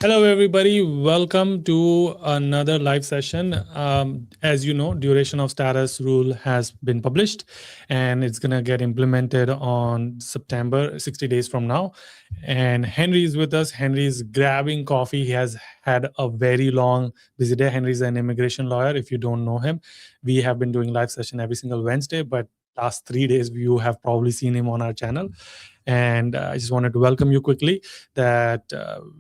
Hello, everybody. Welcome to another live session. As you know, duration of status rule has been published and it's going to get implemented on September, 60 days from now. And Henry is with us. Henry is grabbing coffee. He has had a very long, busy day. Henry is an immigration lawyer. If you don't know him, we have been doing live session every single Wednesday, but last 3 days you have probably seen him on our channel. And I just wanted to welcome you quickly that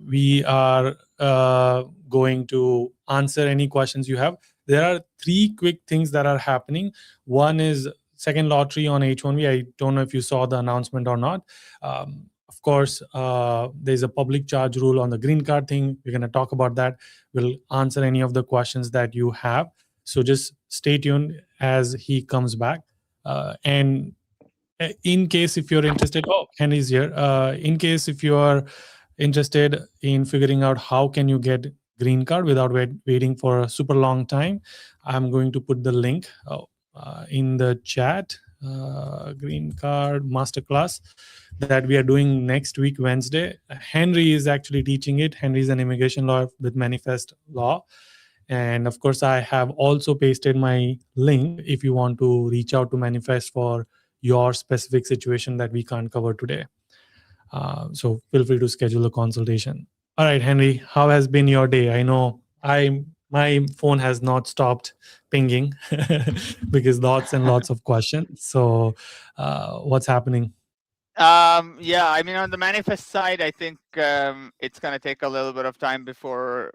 we are going to answer any questions you have. There are three quick things that are happening. One is second lottery on H1b. I don't know if you saw the announcement or not. Of course, there's a public charge rule on the green card thing. We're going to talk about that. We'll answer any of the questions that you have. So just stay tuned as he comes back. And in case if you're interested, Henry's here. In case if you are interested in figuring out how can you get green card without waiting for a super long time, I'm going to put the link in the chat. Green card masterclass that we are doing next week Wednesday. Henry is actually teaching it. Henry is an immigration lawyer with Manifest Law. And of course, I have also pasted my link if you want to reach out to Manifest for your specific situation that we can't cover today. So feel free to schedule a consultation. All right, Henry, how has been your day? I know my phone has not stopped pinging because lots and lots of questions. So what's happening? Yeah, I mean, on the manifest side, I think it's going to take a little bit of time before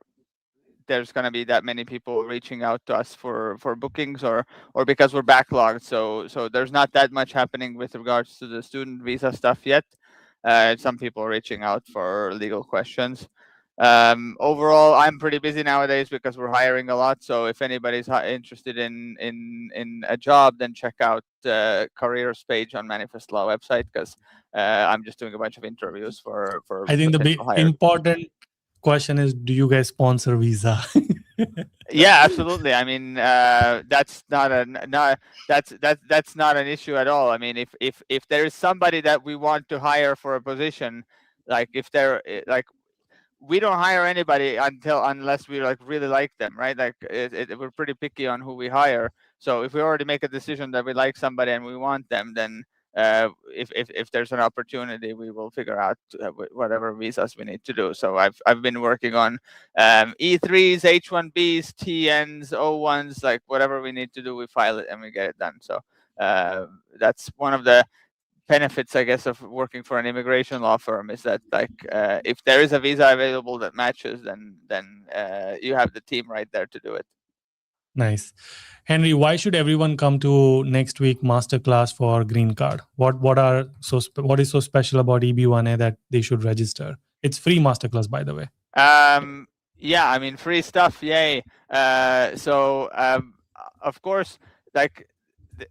there's going to be that many people reaching out to us for bookings or because we're backlogged. So there's not that much happening with regards to the student visa stuff yet. Some people are reaching out for legal questions. Overall, I'm pretty busy nowadays because we're hiring a lot. So if anybody's interested in a job, then check out the careers page on Manifest Law website, because I'm just doing a bunch of interviews for I think the big hires. important question is, do you guys sponsor visa? Yeah, absolutely. I mean, that's not that's not an issue at all. I mean, if there is somebody that we want to hire for a position, like if they're like, we don't hire anybody unless we like really like them, right? Like we're pretty picky on who we hire. So if we already make a decision that we like somebody and we want them, then if there's an opportunity, we will figure out whatever visas we need to do. So I've been working on E3s, H1bs, TNs, O1s, like whatever we need to do, we file it and we get it done. So that's one of the benefits, I guess, of working for an immigration law firm, is that like if there is a visa available that matches, then you have the team right there to do it. Nice. Henry, why should everyone come to next week masterclass for green card? What is so special about EB1A that they should register? It's free masterclass, by the way. Yeah, I mean, free stuff, yay. So of course, like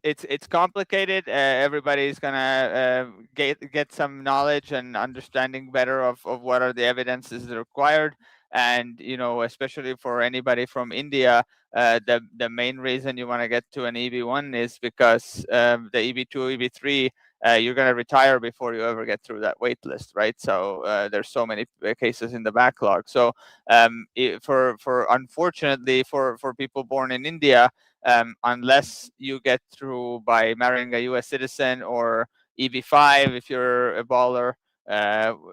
it's complicated. Everybody's gonna get some knowledge and understanding better of what are the evidences required. And especially for anybody from India, the main reason you want to get to an EB1 is because the EB2, EB3, you're going to retire before you ever get through that wait list, right? So there's so many cases in the backlog. So for unfortunately for people born in India, unless you get through by marrying a US citizen, or EB5 if you're a baller,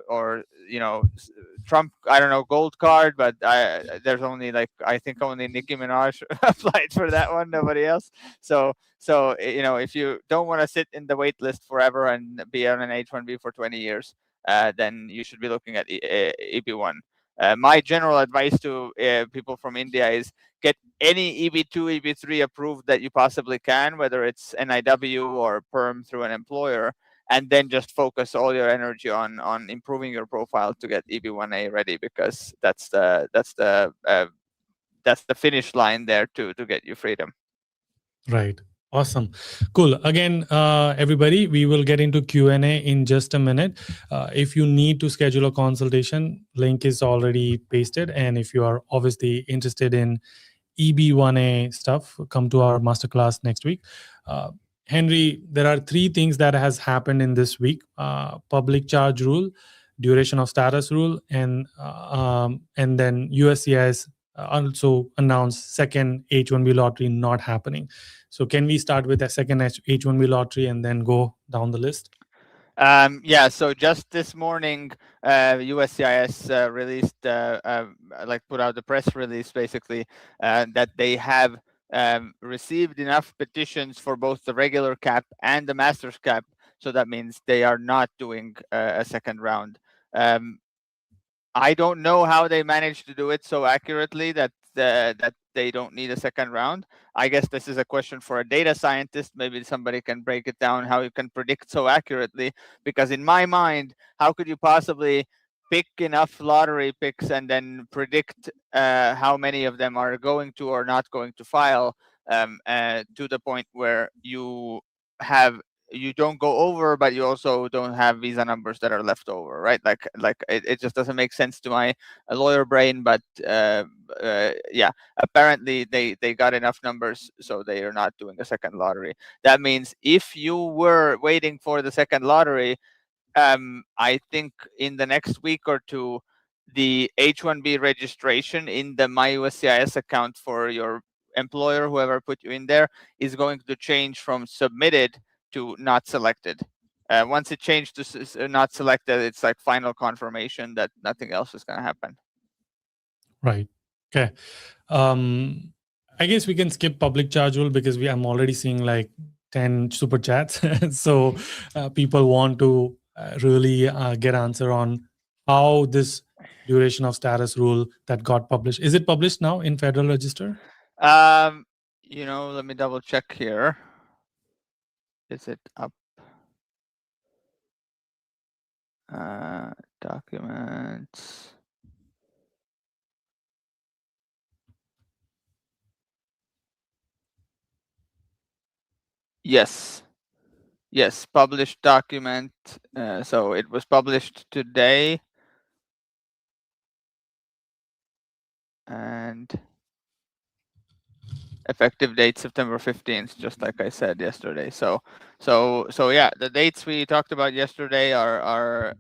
or Trump, I don't know, gold card, but there's only I think only Nicki Minaj applied for that one, nobody else. So if you don't want to sit in the wait list forever and be on an H1b for 20 years, then you should be looking at EB1. My general advice to people from India is get any EB2, EB3 approved that you possibly can, whether it's NIW or perm through an employer, and then just focus all your energy on improving your profile to get EB1A ready, because that's the finish line there to get you freedom. Right. Awesome. Cool. Again, everybody, we will get into Q&A in just a minute. If you need to schedule a consultation, link is already pasted. And if you are obviously interested in EB1A stuff, come to our masterclass next week. Henry, there are three things that has happened in this week. Public charge rule, duration of status rule, and then USCIS also announced second H1B lottery not happening. So can we start with a second H1B lottery and then go down the list? Yeah, so just this morning, USCIS released, like put out the press release basically, that they have received enough petitions for both the regular cap and the master's cap. So that means they are not doing a second round. I don't know how they managed to do it so accurately that that they don't need a second round. I guess this is a question for a data scientist. Maybe somebody can break it down how you can predict so accurately. Because in my mind, how could you possibly pick enough lottery picks and then predict how many of them are going to or not going to file to the point where you don't go over, but you also don't have visa numbers that are left over, right? Like it just doesn't make sense to my lawyer brain. But yeah, apparently they got enough numbers, so they are not doing a second lottery. That means if you were waiting for the second lottery, I think in the next week or two, the H1B registration in the MyUSCIS account for your employer, whoever put you in there, is going to change from submitted to not selected. Once it changed to not selected, it's like final confirmation that nothing else is going to happen. Right. Okay. I guess we can skip public charge rule because I'm already seeing like 10 super chats. So people want to really get answer on how this duration of status rule that got published. Is it published now in Federal Register? Let me double check here. Is it up? Documents. Yes, published document. So it was published today, and effective date September 15th, just like I said yesterday. So yeah, the dates we talked about yesterday are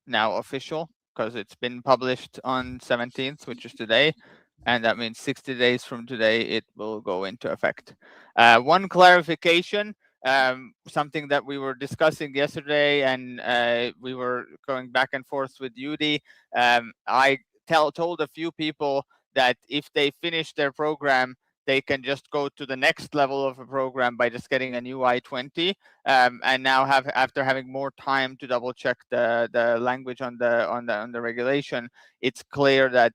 now official because it's been published on 17th, which is today. And that means 60 days from today, it will go into effect. One clarification, something that we were discussing yesterday, and we were going back and forth with Yudi. I told a few people that if they finish their program, they can just go to the next level of a program by just getting a new I-20. And now after having more time to double check the language on the regulation, it's clear that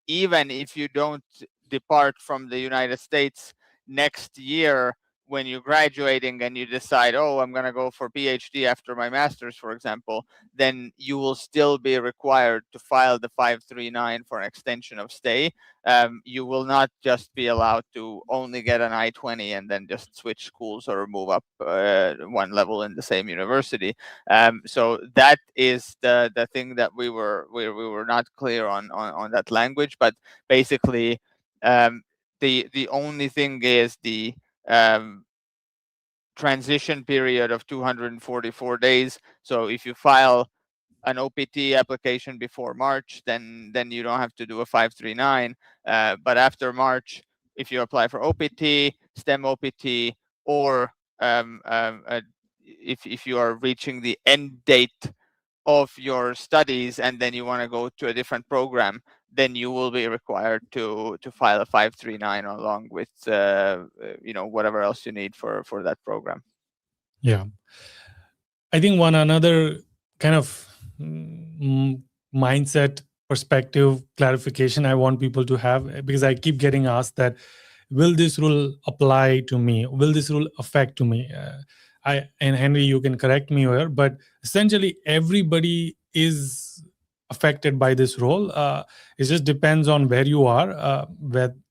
even if you don't depart from the United States next year when you're graduating and you decide, oh, I'm going to go for PhD after my master's, for example, then you will still be required to file the 539 for an extension of stay. You will not just be allowed to only get an I-20 and then just switch schools or move up one level in the same university. So that is the thing that we were not clear on that language. But basically, the only thing is the transition period of 244 days. So if you file an OPT application before March, then you don't have to do a 539. But after March, if you apply for OPT, STEM OPT, or if you are reaching the end date of your studies and then you want to go to a different program, then you will be required to file a 539 along with whatever else you need for that program. Yeah. I think one another kind of mindset perspective clarification I want people to have, because I keep getting asked that, will this rule apply to me? Will this rule affect to me? And Henry, you can correct me here, but essentially everybody is affected by this rule. It just depends on where you are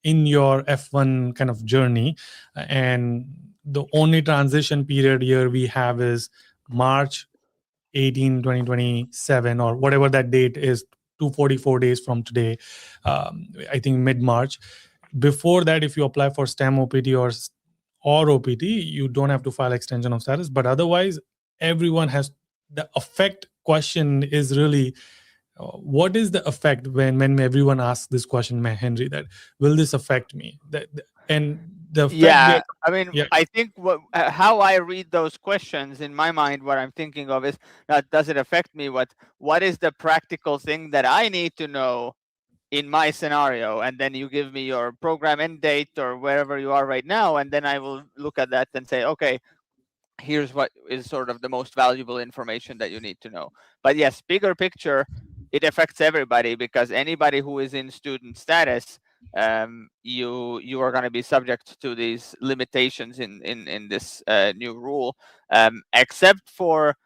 in your F1 kind of journey. And the only transition period here we have is March 18, 2027, or whatever that date is, 244 days from today, I think mid-March. Before that, if you apply for STEM OPT or OPT, you don't have to file extension of status. But otherwise, everyone has the effect question is really, what is the effect when everyone asks this question, Henry, that will this affect me? And the effect Yeah, they, I mean, yeah, I think how I read those questions in my mind, what I'm thinking of is not does it affect me? What is the practical thing that I need to know in my scenario? And then you give me your program end date or wherever you are right now, and then I will look at that and say, okay, here's what is sort of the most valuable information that you need to know. But yes, bigger picture, it affects everybody, because anybody who is in student status, you are going to be subject to these limitations in this new rule, except for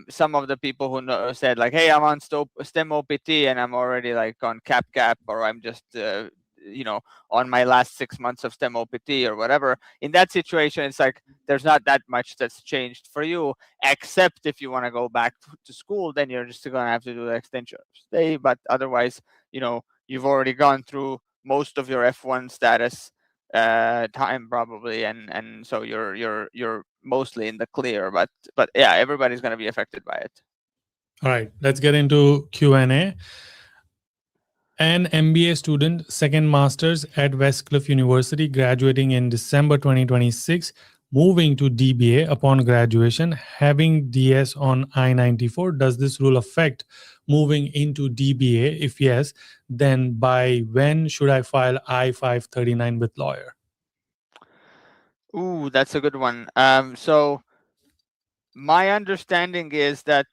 some of the people who said like, hey, I'm on STEM OPT and I'm already like on cap gap, or I'm just on my last 6 months of STEM OPT or whatever. In that situation, it's like there's not that much that's changed for you, except if you want to go back to school, then you're just going to have to do the extension of stay. But otherwise, you've already gone through most of your F1 status time probably, and so you're mostly in the clear. But yeah, everybody's going to be affected by it. all right, let's get into Q&A. An MBA student, second master's at Westcliff University, graduating in December 2026, moving to DBA upon graduation, having DS on I-94. Does this rule affect moving into DBA? If yes, then by when should I file I-539 with lawyer? Ooh, that's a good one. So my understanding is that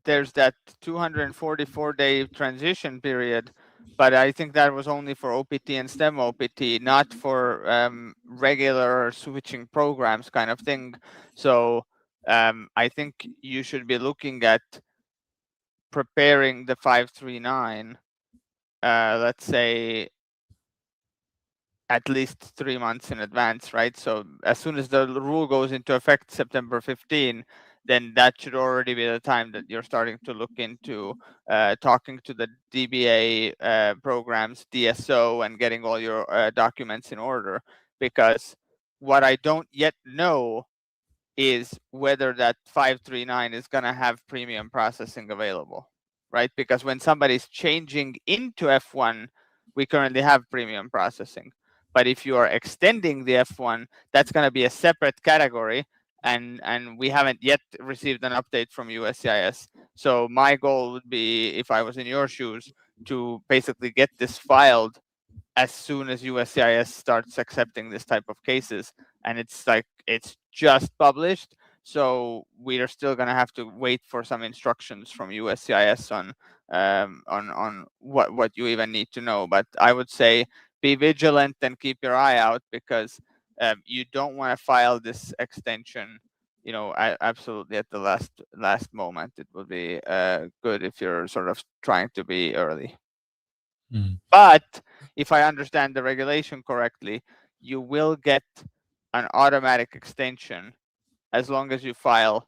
there's that 244-day transition period, but I think that was only for OPT and STEM OPT, not for regular switching programs kind of thing. So I think you should be looking at preparing the 539, let's say at least 3 months in advance, right? So as soon as the rule goes into effect September 15, then that should already be the time that you're starting to look into talking to the DBA programs, DSO, and getting all your documents in order. Because what I don't yet know is whether that 539 is going to have premium processing available, right? Because when somebody's changing into F1, we currently have premium processing. But if you are extending the F1, that's going to be a separate category, and we haven't yet received an update from USCIS. So my goal would be, if I was in your shoes, to basically get this filed as soon as USCIS starts accepting this type of cases. And it's like it's just published, so we are still going to have to wait for some instructions from USCIS on what you even need to know. But I would say be vigilant and keep your eye out, because you don't want to file this extension absolutely at the last moment. It would be good if you're sort of trying to be early. But if I understand the regulation correctly, you will get an automatic extension as long as you file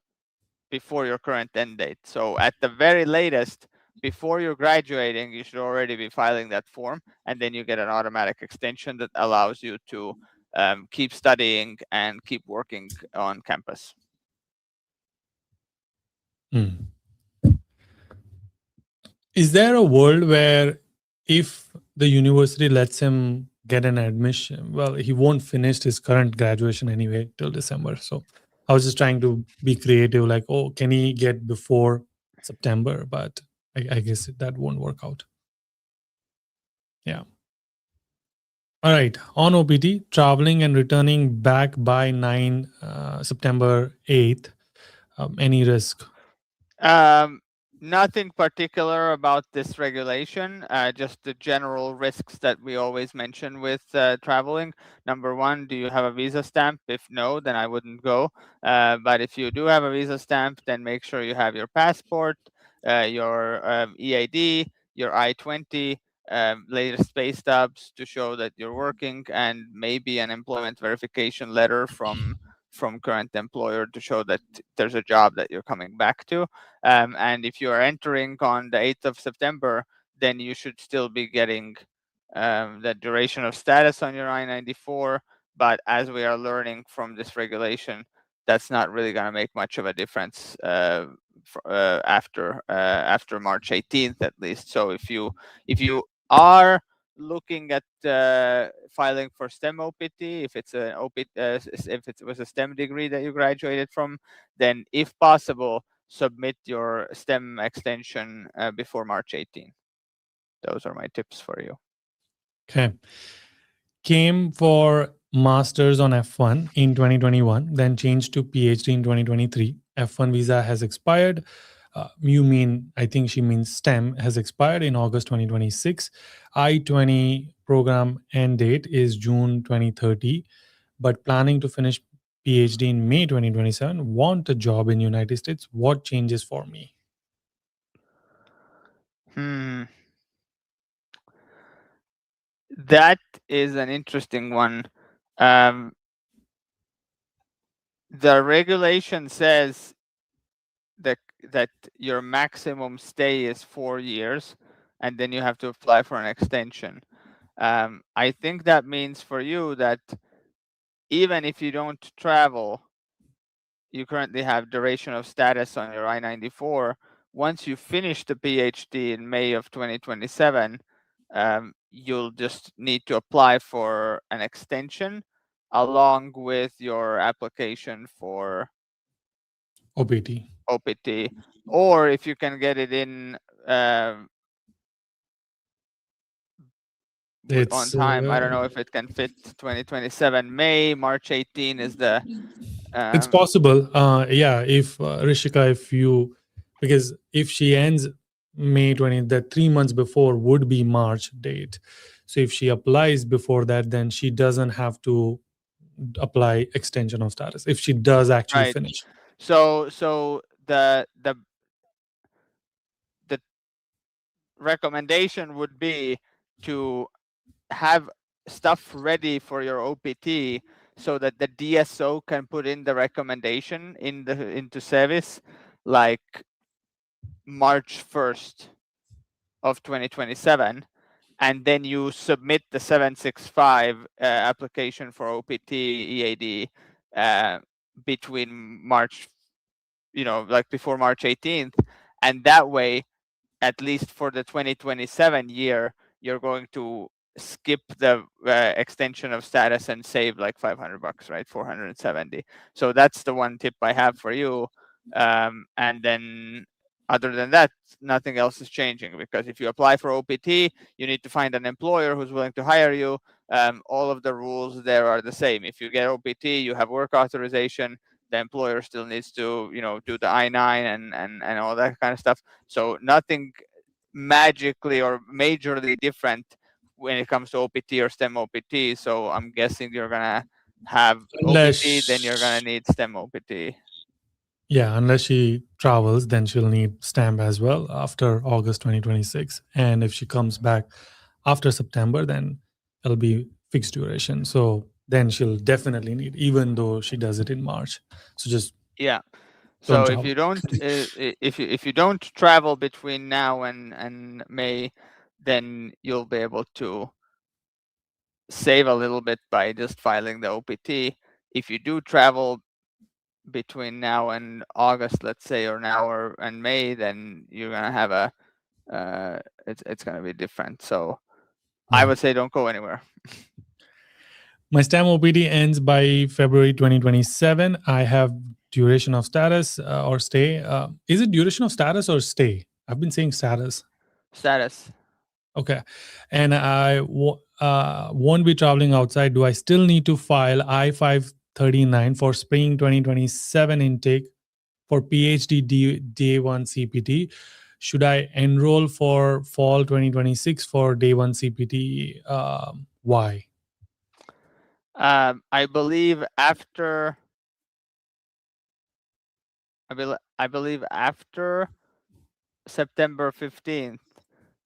before your current end date. So at the very latest, before you're graduating, you should already be filing that form, and then you get an automatic extension that allows you to keep studying and keep working on campus. Is there a world where if the university lets him get an admission, well, he won't finish his current graduation anyway till December. So I was just trying to be creative, like, oh, can he get before September? But I guess that won't work out. Yeah. All right. On OPT, traveling and returning back by September 8th, any risk? Nothing particular about this regulation, just the general risks that we always mention with traveling. Number one, do you have a visa stamp? If no, then I wouldn't go. But if you do have a visa stamp, then make sure you have your passport, your EAD, your I-20, latest pay stubs to show that you're working, and maybe an employment verification letter from current employer to show that there's a job that you're coming back to. And if you are entering on the 8th of September, then you should still be getting the duration of status on your I-94. But as we are learning from this regulation, that's not really going to make much of a difference after March 18th at least. So if you are looking at filing for STEM OPT, if it's an OPT, if it was a STEM degree that you graduated from, then if possible, submit your STEM extension before March 18th. Those are my tips for you. Okay. Came for masters on F1 in 2021, then changed to PhD in 2023. F1 visa has expired. I think she means STEM has expired in August 2026. I-20 program end date is June 2030, but planning to finish PhD in May 2027. Want a job in United States. What changes for me? That is an interesting one. The regulation says that your maximum stay is 4 years, and then you have to apply for an extension. I think that means for you that even if you don't travel, you currently have duration of status on your I-94. Once you finish the PhD in May of 2027, you'll just need to apply for an extension along with your application for OPT. OPT, or if you can get it in on It's time. I don't know if it can fit 2027 May. March 18 is the It's possible. Yeah, if Rishika, because if she ends May 20th, that 3 months before would be March date. So if she applies before that, then she doesn't have to apply extension of status if she does actually right. finish. So the recommendation would be to have stuff ready for your OPT so that the DSO can put in the recommendation into service like March 1st of 2027, and then you submit the 765 application for OPT EAD between March, like before March 18th, and that way, at least for the 2027 year, you're going to skip the extension of status and save like $500, right? 470. So that's the one tip I have for you. And then other than that, nothing else is changing, because if you apply for OPT, you need to find an employer who's willing to hire you. All of the rules there are the same. If you get OPT, you have work authorization. The employer still needs to, do the I-9 and all that kind of stuff. So nothing magically or majorly different when it comes to OPT or STEM OPT. So I'm guessing you're gonna have OPT, then you're gonna Unless, need STEM OPT. yeah, unless she travels, then she'll need stamp as well after August 2026. And if she comes back after September, then it'll be fixed duration. So then she'll definitely need, even though she does it in March. So just Yeah. don't So if travel. you don't if you don't travel between now and May, then you'll be able to save a little bit by just filing the OPT. If you do travel between now and August, let's say, or now and May, then you're gonna have it's gonna be different. So I Yeah. would say don't go anywhere. My STEM OPT ends by February 2027. I have duration of status or stay. Is it duration of status or stay? I've been saying status. Status. Okay. And won't be traveling outside. Do I still need to file I-539 for spring 2027 intake for PhD day one CPT? Should I enroll for fall 2026 for day one CPT? Why? I believe after I believe after September 15th,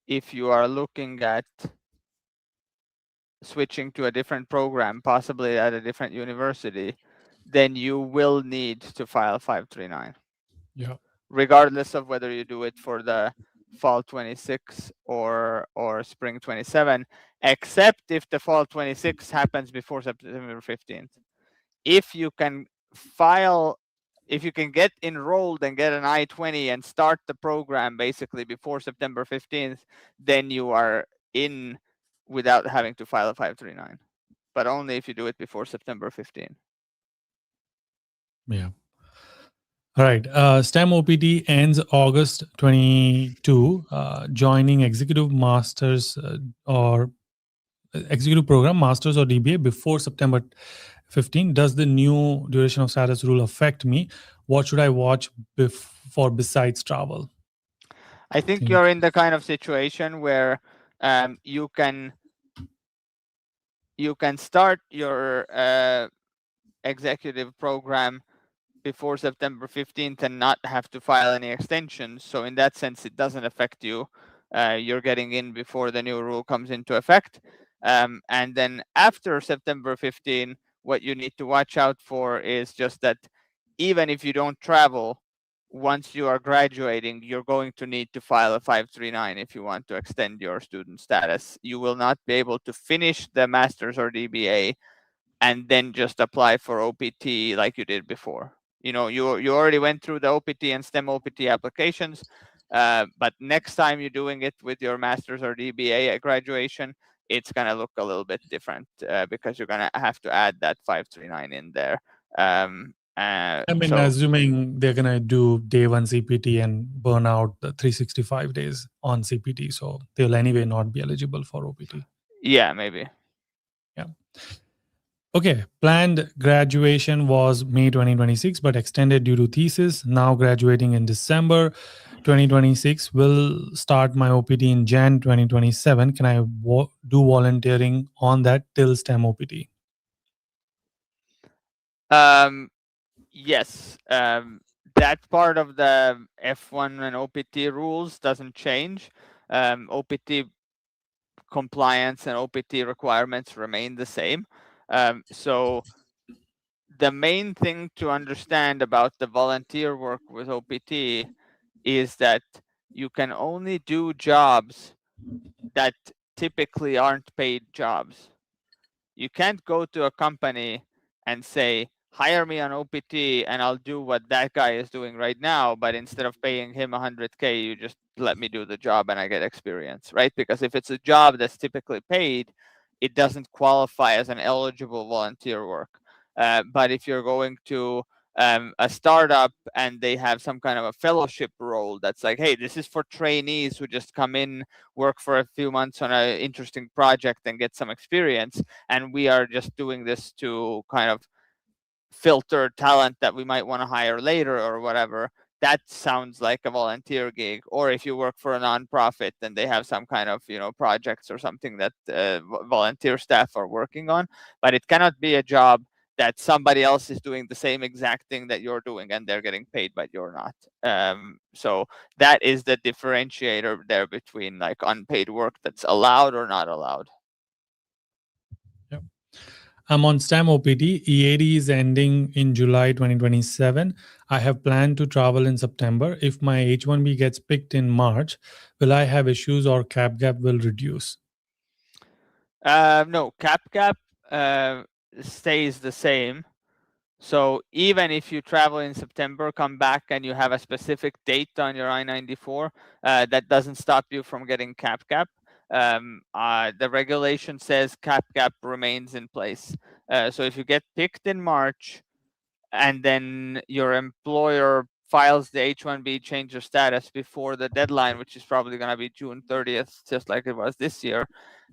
if you are looking at switching to a different program, possibly at a different university, then you will need to file 539, Yeah. regardless of whether you do it for the fall 26 or spring 27, except if the fall 26 happens before September 15th. If you can file, if you can get enrolled and get an I-20 and start the program basically before September 15th, then you are in without having to file a 539, but only if you do it before September 15th. Yeah. All right. STEM OPT ends August 22. Joining executive masters or executive program, masters or DBA before September 15. Does the new duration of status rule affect me? What should I watch for besides travel? I think you're in the kind of situation where you can start your executive program before September 15th and not have to file any extensions. So in that sense, it doesn't affect you. You're getting in before the new rule comes into effect. And then after September 15, what you need to watch out for is just that even if you don't travel, once you are graduating, you're going to need to file a 539 if you want to extend your student status. You will not be able to finish the master's or DBA and then just apply for OPT like you did before. You know, you already went through the OPT and STEM OPT applications, but next time you're doing it with your master's or DBA at graduation, it's gonna look a little bit different because you're gonna have to add that 539 in there. I mean, So assuming they're going to do day one CPT and burn out the 365 days on CPT. So they'll anyway not be eligible for OPT. yeah, maybe. Yeah. Okay. Planned graduation was May 2026, but extended due to thesis. Now graduating in December 2026. Will start my OPT in Jan 2027. Can I do volunteering on that till STEM OPT? Yes. That part of the F1 and OPT rules doesn't change. OPT compliance and OPT requirements remain the same. So the main thing to understand about the volunteer work with OPT is that you can only do jobs that typically aren't paid jobs. You can't go to a company and say, hire me on OPT and I'll do what that guy is doing right now, but instead of paying him 100K, you just let me do the job and I get experience, right? Because if it's a job that's typically paid, it doesn't qualify as an eligible volunteer work. But if you're going to a startup and they have some kind of a fellowship role that's like, hey, this is for trainees who just come in, work for a few months on an interesting project and get some experience, and we are just doing this to kind of filter talent that we might want to hire later or whatever, that sounds like a volunteer gig. Or if you work for a nonprofit and they have some kind of, you know, projects or something that volunteer staff are working on, but it cannot be a job that somebody else is doing the same exact thing that you're doing and they're getting paid but you're not. So that is the differentiator there between like unpaid work that's allowed or not allowed. Yep. I'm on STEM OPT. EAD is ending in July 2027. I have planned to travel in September. If my H1b gets picked in March, will I have issues or cap gap will reduce? No, cap gap stays the same. So even if you travel in September, come back and you have a specific date on your I-94, that doesn't stop you from getting cap gap. The regulation says cap gap remains in place. So if you get picked in March and then your employer files the H1B change of status before the deadline, which is probably going to be June 30th, just like it was this year,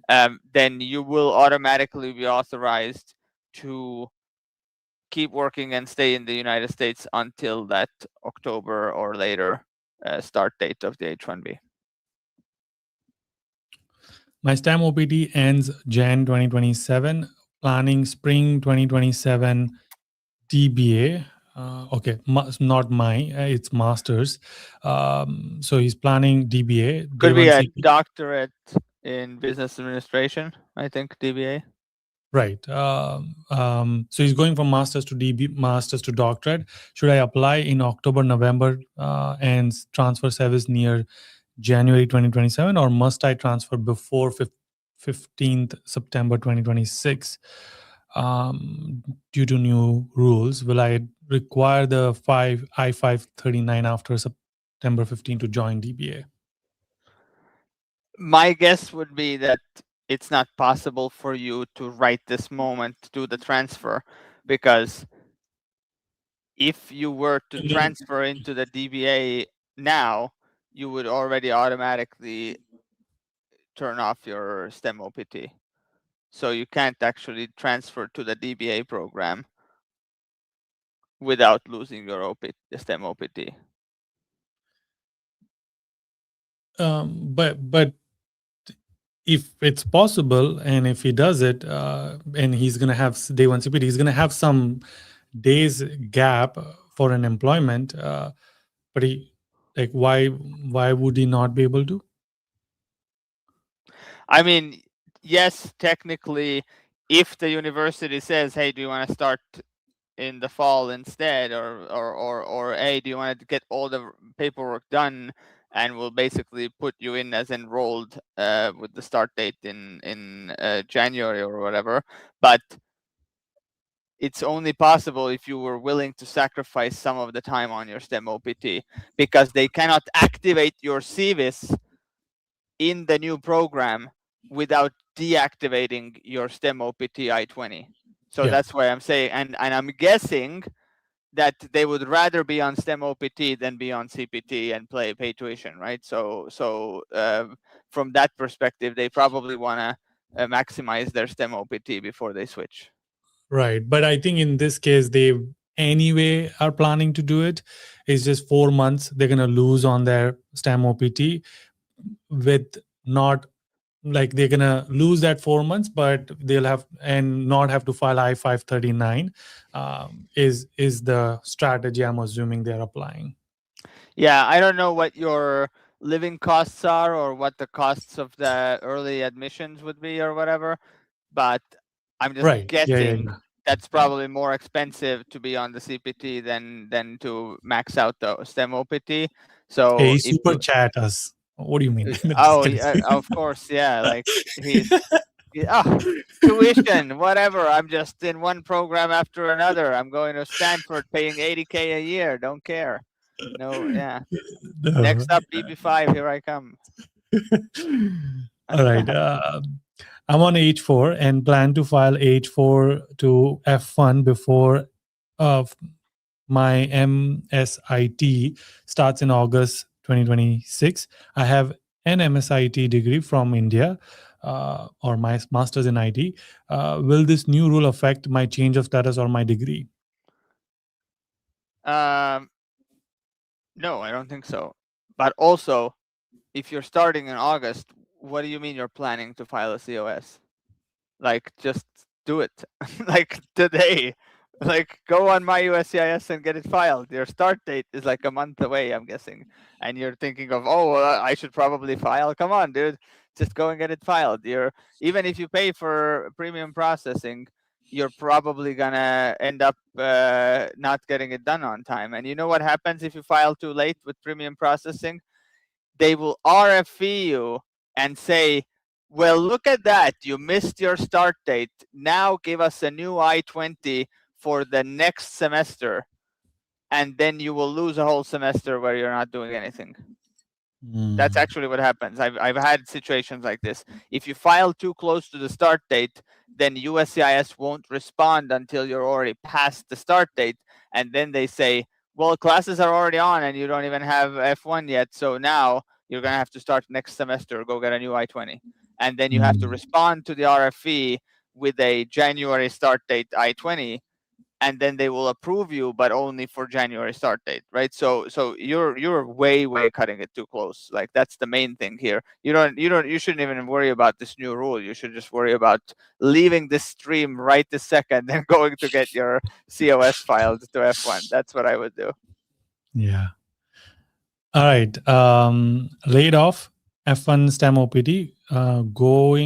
then you will automatically be authorized to keep working and stay in the United States until that October or later start date of the H1B. My STEM OPT ends Jan 2027. Planning spring 2027 DBA. Okay, not my, it's master's. So he's planning DBA. Could be a CP. doctorate in business administration, I think, DBA. Right. So he's going from master's to DB, master's to doctorate. Should I apply in October, November, and transfer service near January 2027, or must I transfer before 15th September 2026? due to new rules, will I require the I-539 after September 15 to join DBA? My guess would be that it's not possible for you to right this moment do the transfer, because if you were to transfer into the DBA now, you would already automatically turn off your STEM OPT. So you can't actually transfer to the DBA program without losing your STEM OPT. But if it's possible, and if he does it, and he's gonna have day one CPT, he's gonna have some days gap for an employment. But he, like, why would he not be able to? I mean, yes, technically, if the university says, "Hey, do you want to start in the fall instead," or "Hey, do you want to get all the paperwork done, and we'll basically put you in as enrolled with the start date in January or whatever," but it's only possible if you were willing to sacrifice some of the time on your STEM OPT, because they cannot activate your CVIS in the new program without deactivating your STEM OPT I-20. So Yeah. that's why I'm saying, and I'm guessing that they would rather be on STEM OPT than be on CPT and pay tuition, right? So from that perspective, they probably want to maximize their STEM OPT before they switch. Right. But I think in this case, they anyway are planning to do it. It's just 4 months they're going to lose on their STEM OPT, with not, like, they're going to lose that 4 months, but they'll have and not have to file I-539, is the strategy I'm assuming they're applying. Yeah, I don't know what your living costs are or what the costs of the early admissions would be or whatever, but I'm just Right. guessing that's Yeah. probably more expensive to be on the CPT than to max out the STEM OPT. So Hey, if super chat us. What do you mean? Just oh kidding. yeah, of course, yeah, like oh, tuition, whatever. I'm just in one program after another. I'm going to Stanford, paying $80K a year. Don't care. No, yeah. No. Next up, DB5. Here I come. All right. I'm on H4 and plan to file H4 to F1 before uh, my MSIT starts in August 2026. I have an MSIT degree from India, or my master's in IT. Will this new rule affect my change of status or my degree? No, I don't think so. But also, if you're starting in August, what do you mean you're planning to file a COS? Like, just do it. Like today. Like, go on my USCIS and get it filed. Your start date is like a month away, I'm guessing. And you're thinking of, oh, I should probably file. Come on, dude. Just go and get it filed. Even if you pay for premium processing, you're probably gonna end up not getting it done on time. And you know what happens if you file too late with premium processing? They will RFE you and say, well, look at that. You missed your start date. Now give us a new I-20 for the next semester. And then you will lose a whole semester where you're not doing anything. That's actually what happens. I've had situations like this. If you file too close to the start date, then USCIS won't respond until you're already past the start date. And then they say, well, classes are already on and you don't even have F1 yet. So now you're going to have to start next semester, go get a new I-20. And then you have to respond to the RFE with a January start date I-20, and then they will approve you, but only for January start date, right? So you're way cutting it too close. Like, that's the main thing here. You shouldn't even worry about this new rule. You should just worry about leaving this stream right this second and going to get your COS filed to F1. That's what I would do. Yeah. All right. Laid off, F1 STEM OPT, go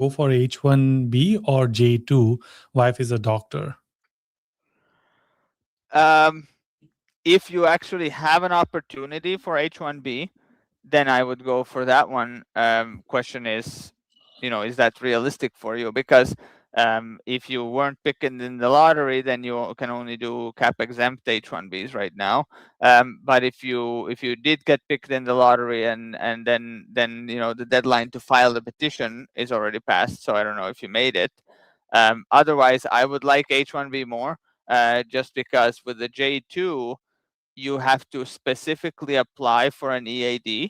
for H1b or J2. Wife is a doctor. If you actually have an opportunity for H1b, then I would go for that one. Question is, is that realistic for you? Because If you weren't picking in the lottery, then you can only do cap exempt H1Bs right now. But if you did get picked in the lottery, and then the deadline to file the petition is already passed, so I don't know if you made it. Otherwise, I would like H1B more, just because with the J2 you have to specifically apply for an EAD.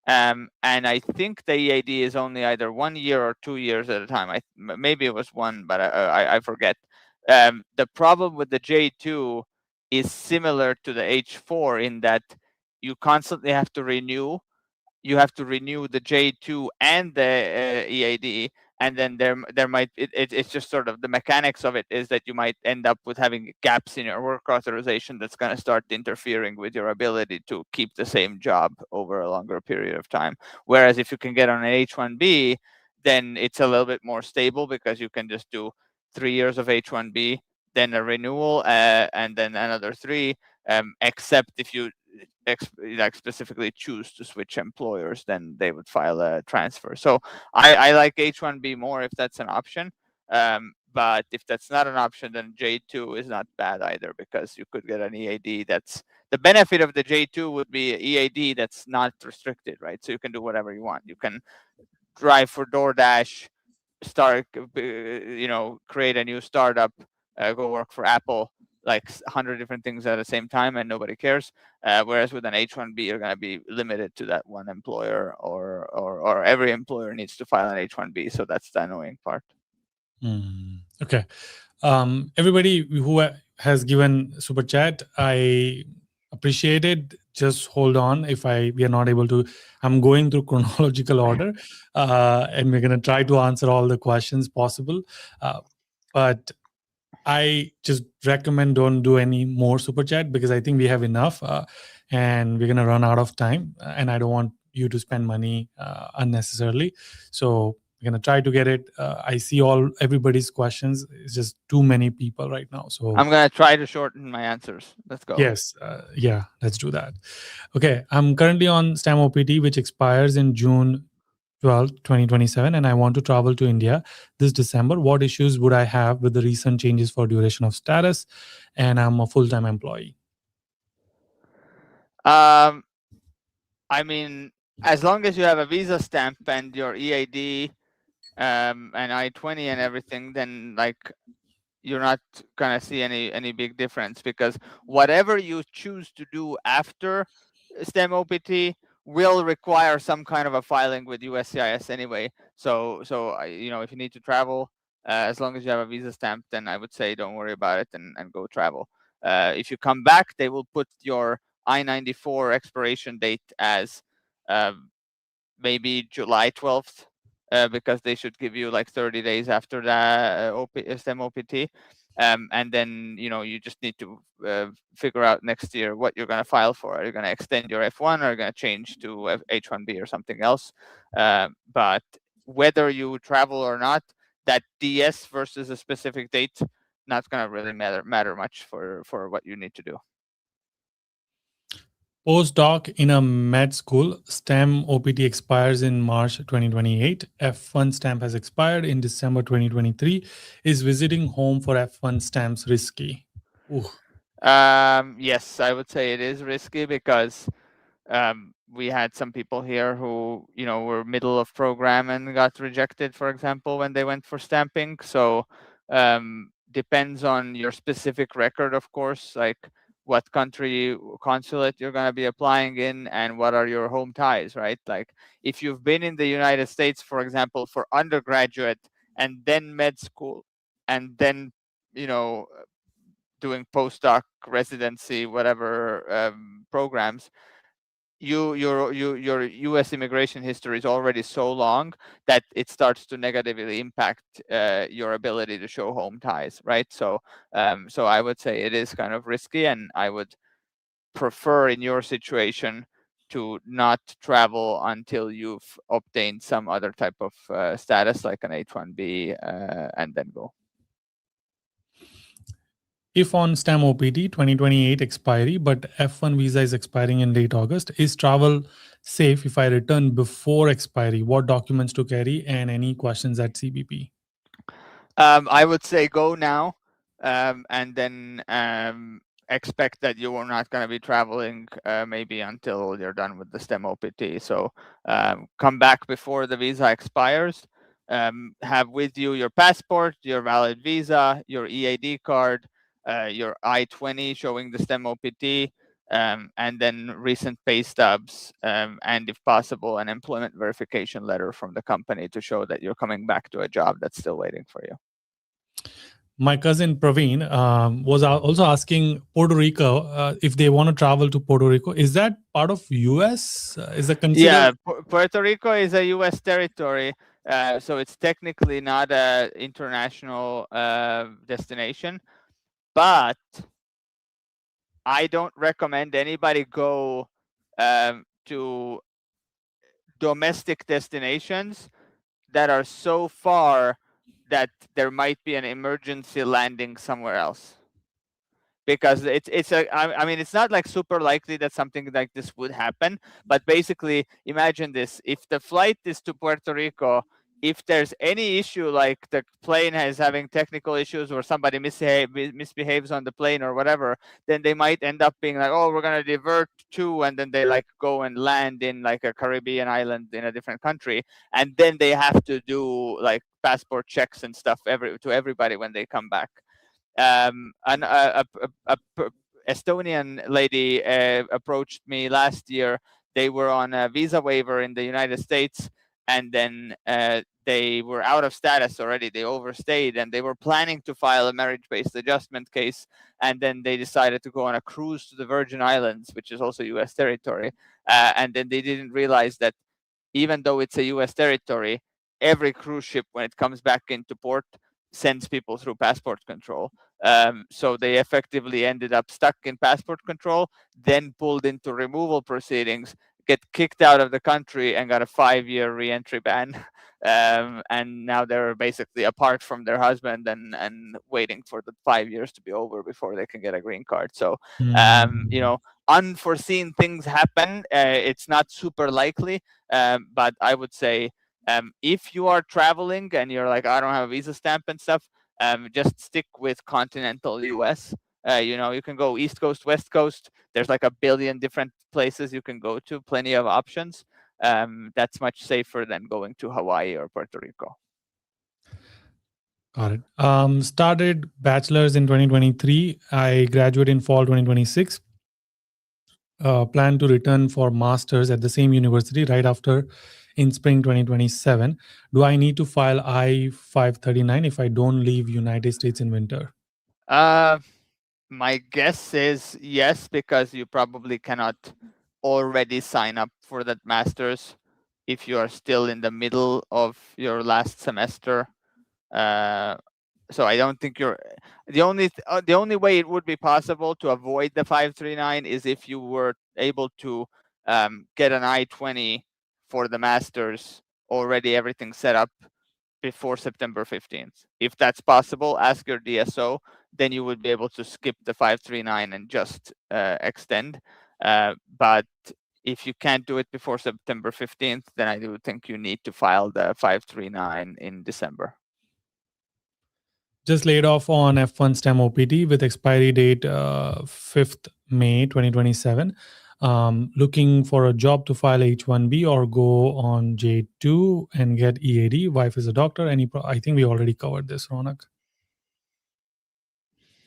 And I think the EAD is only either 1 year or 2 years at a time. Maybe it was one, but I forget. The problem with the J2 is similar to the H4 in that you constantly have to renew. You have to renew the J2 and the EAD, and then there might it's just sort of the mechanics of it is that you might end up with having gaps in your work authorization that's going to start interfering with your ability to keep the same job over a longer period of time. Whereas if you can get on an H1B, then it's a little bit more stable because you can just do 3 years of H1B, then a renewal, and then another 3. Except if you specifically choose to switch employers, then they would file a transfer. So I like H1B more if that's an option. But if that's not an option, then J2 is not bad either, because you could get an EAD. That's the benefit of the J2 would be EAD that's not restricted, right? So you can do whatever you want. You can drive for DoorDash, start, create a new startup, go work for Apple, like 100 different things at the same time, and nobody cares. Whereas with an H1B, you're going to be limited to that one employer, or every employer needs to file an H1B. So that's the annoying part. Okay. Everybody who has given super chat, I appreciate it. Just hold on. If we are not able to, I'm going through chronological order, and we're going to try to answer all the questions possible. But I just recommend don't do any more super chat, because I think we have enough, and we're going to run out of time, and I don't want you to spend money unnecessarily. So we're going to try to get it. I see everybody's questions. It's just too many people right now. So I'm going to try to shorten my answers. Let's go. Yes. Yeah, let's do that. Okay. I'm currently on STEM OPT, which expires in June 12th, 2027, and I want to travel to India this December. What issues would I have with the recent changes for duration of status? And I'm a full-time employee. I mean, as long as you have a visa stamp and your EAD, and I-20 and everything, then you're not gonna see any big difference, because whatever you choose to do after STEM OPT will require some kind of a filing with USCIS anyway. So if you need to travel, as long as you have a visa stamp, then I would say don't worry about it and go travel. If you come back, they will put your I-94 expiration date as maybe July 12th, because they should give you like 30 days after the STEM OPT. And then, you just need to figure out next year what you're going to file for. Are you going to extend your F1, or are you going to change to H1B or something else? But whether you travel or not, that DS versus a specific date, not going to really matter much for what you need to do. Postdoc in a med school, STEM OPT expires in March 2028. F1 stamp has expired in December 2023. Is visiting home for F1 stamps risky? Ooh. Yes, I would say it is risky, because we had some people here who, were middle of program and got rejected, for example, when they went for stamping. So depends on your specific record, of course, like what country consulate you're going to be applying in, and what are your home ties, right? Like if you've been in the United States, for example, for undergraduate and then med school, and then, doing postdoc, residency, whatever programs, your U.S. immigration history is already so long that it starts to negatively impact your ability to show home ties, right? So I would say it is kind of risky, and I would prefer in your situation to not travel until you've obtained some other type of status, like an H1B, and then go. If on STEM OPT 2028 expiry, but F1 visa is expiring in late August, is travel safe if I return before expiry? What documents to carry, and any questions at CBP? I would say go now, and then expect that you are not going to be traveling maybe until you're done with the STEM OPT. So come back before the visa expires. Have with you your passport, your valid visa, your EAD card, your I-20 showing the STEM OPT, and then recent pay stubs, and if possible, an employment verification letter from the company to show that you're coming back to a job that's still waiting for you. My cousin Praveen was also asking Puerto Rico if they want to travel to Puerto Rico. Is that part of US? Is that considered? Yeah, Puerto Rico is a U.S. territory, so it's technically not a international destination. But I don't recommend anybody go to domestic destinations that are so far that there might be an emergency landing somewhere else. Because I mean, it's not like super likely that something like this would happen, but basically imagine this: if the flight is to Puerto Rico, if there's any issue, like the plane is having technical issues or somebody misbehaves on the plane or whatever, then they might end up being like, oh, we're going to divert to, and then they like go and land in like a Caribbean island in a different country, and then they have to do like passport checks and stuff to everybody when they come back. And a Estonian lady approached me last year. They were on a visa waiver in the United States, and then they were out of status already. They overstayed, and they were planning to file a marriage-based adjustment case. And then they decided to go on a cruise to the Virgin Islands, which is also U.S. territory. And then they didn't realize that even though it's a U.S. territory, every cruise ship, when it comes back into port, sends people through passport control. So they effectively ended up stuck in passport control, then pulled into removal proceedings, get kicked out of the country, and got a 5-year re-entry ban. And now they're basically apart from their husband and waiting for the 5 years to be over before they can get a green card. So, you know, unforeseen things happen. It's not super likely, but I would say if you are traveling and you're like, I don't have a visa stamp and stuff, just stick with continental US. You know, you can go East Coast, West Coast. There's like a billion different places you can go to, plenty of options. That's much safer than going to Hawaii or Puerto Rico. Got it. Started bachelor's in 2023. I graduate in fall 2026. Plan to return for master's at the same university right after in spring 2027. Do I need to file I-539 if I don't leave United States in winter? My guess is yes, because you probably cannot already sign up for that master's if you are still in the middle of your last semester. So I don't think you're the only way it would be possible to avoid the 539 is if you were able to get an I-20 for the masters already, everything set up before September 15th. If that's possible, ask your DSO. Then you would be able to skip the 539 and just extend. But if you can't do it before September 15th, then I do think you need to file the 539 in December. Just laid off on F1 STEM OPT with expiry date 5th May 2027. Looking for a job to file H1b or go on J2 and get EAD. Wife is a doctor. I think we already covered this, Ronak.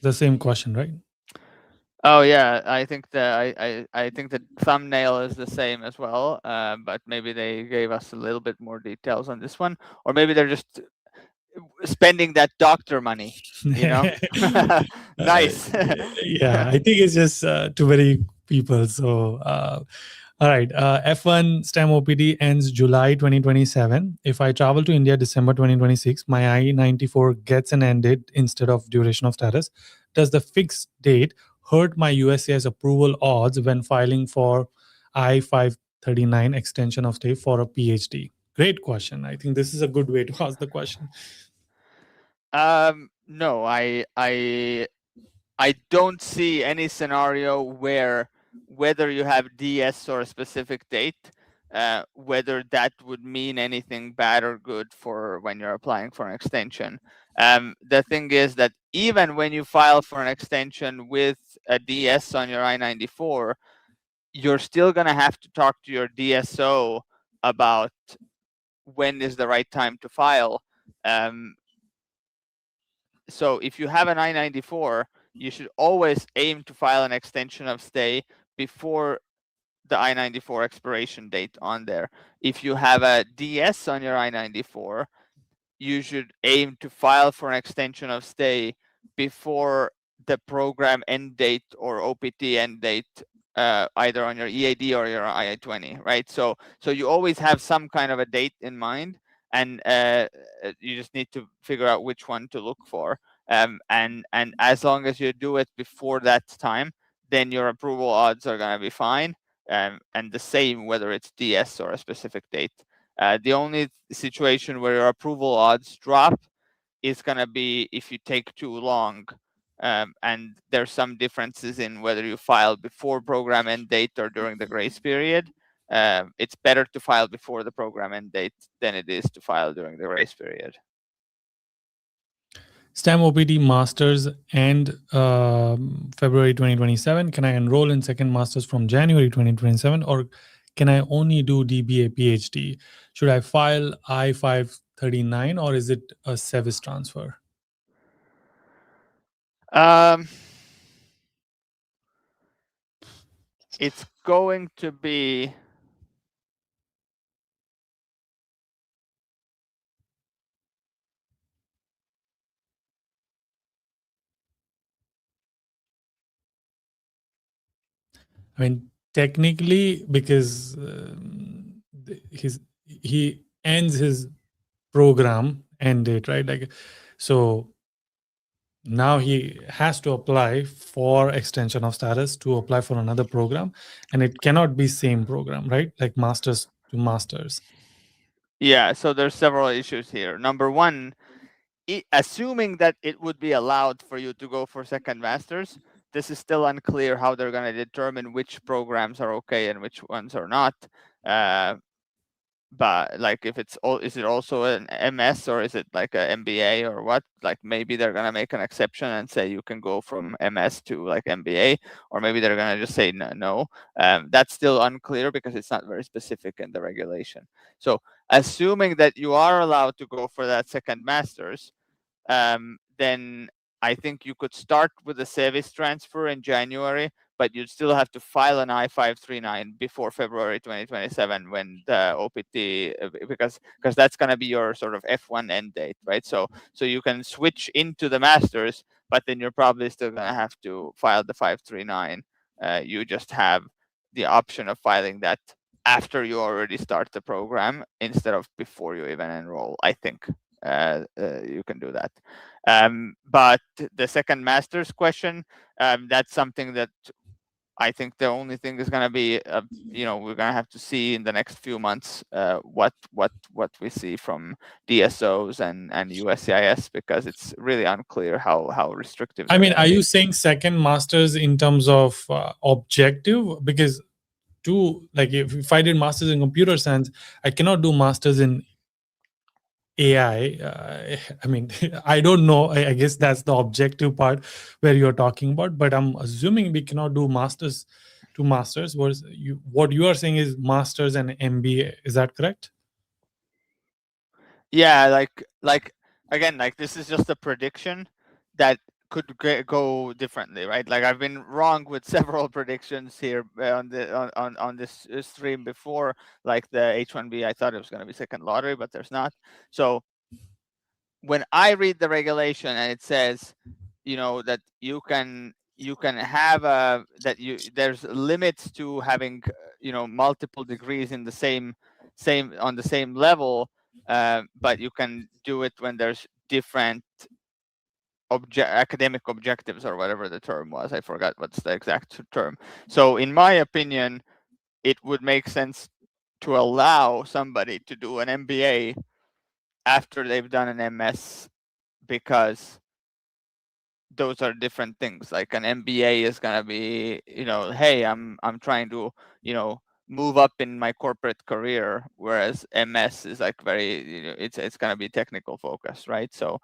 The same question, right? Oh yeah, I think the thumbnail is the same as well, but maybe they gave us a little bit more details on this one, or maybe they're just spending that doctor money, you know. Nice. Yeah, I think it's just too many people. So all right, F1 STEM OPT ends July 2027. If I travel to India December 2026, my I-94 gets an end date instead of duration of status. Does the fixed date hurt my USCIS approval odds when filing for I-539 extension of stay for a PhD? Great question. I think this is a good way to ask the question. No, I don't see any scenario where whether you have DS or a specific date, whether that would mean anything bad or good for when you're applying for an extension. The thing is that even when you file for an extension with a DS on your I-94, you're still going to have to talk to your DSO about when is the right time to file. So if you have an I-94, you should always aim to file an extension of stay before the I-94 expiration date on there. If you have a DS on your I-94, you should aim to file for an extension of stay before the program end date or OPT end date, either on your EAD or your I-20, right? So you always have some kind of a date in mind, and you just need to figure out which one to look for. And as long as you do it before that time, then your approval odds are going to be fine. And the same whether it's DS or a specific date. The only situation where your approval odds drop is going to be if you take too long. And there's some differences in whether you file before program end date or during the grace period. It's better to file before the program end date than it is to file during the grace period. STEM OPT Masters and February 2027. Can I enroll in second Masters from January 2027, or can I only do DBA PhD? Should I file I-539, or is it a service transfer? It's going to be I mean, technically, because he ends his program end date, right? Like, so now he has to apply for extension of status to apply for another program, and it cannot be same program, right? Like masters to masters. Yeah, so there's several issues here. Number one, assuming that it would be allowed for you to go for second masters, this is still unclear how they're going to determine which programs are okay and which ones are not. But like, if it's all, is it also an MS or is it like a MBA or what? Like, maybe they're gonna make an exception and say you can go from MS to like MBA, or maybe they're gonna just say no. That's still unclear because it's not very specific in the regulation. So assuming that you are allowed to go for that second masters, then I think you could start with a service transfer in January, but you'd still have to file an I-539 before February 2027 when the OPT, because that's going to be your sort of F1 end date, right? So you can switch into the masters, but then you're probably still going to have to file the 539. You just have the option of filing that after you already start the program instead of before you even enroll, I think. You can do that. But the second master's question, that's something that I think the only thing is going to be, we're going to have to see in the next few months what we see from DSOs and USCIS, because it's really unclear how restrictive. I mean, are you saying second masters in terms of objective? Because like if I did masters in computer science, I cannot do masters in AI. I mean, I don't know. I guess that's the objective part where you're talking about. But I'm assuming we cannot do masters to masters. What you are saying is masters and MBA. Is that correct? Yeah, like again, like this is just a prediction that could go differently, right? Like I've been wrong with several predictions here on this stream before. Like the H1b, I thought it was going to be second lottery, but there's not. So when I read the regulation and it says, that you can have there's limits to having multiple degrees in the same on the same level, but you can do it when there's different academic objectives, or whatever the term was. I forgot what's the exact term. So in my opinion, it would make sense to allow somebody to do an MBA after they've done an MS, because those are different things. Like an MBA is gonna be, hey, I'm trying to, move up in my corporate career, whereas MS is like very, it's going to be technical focused, right? So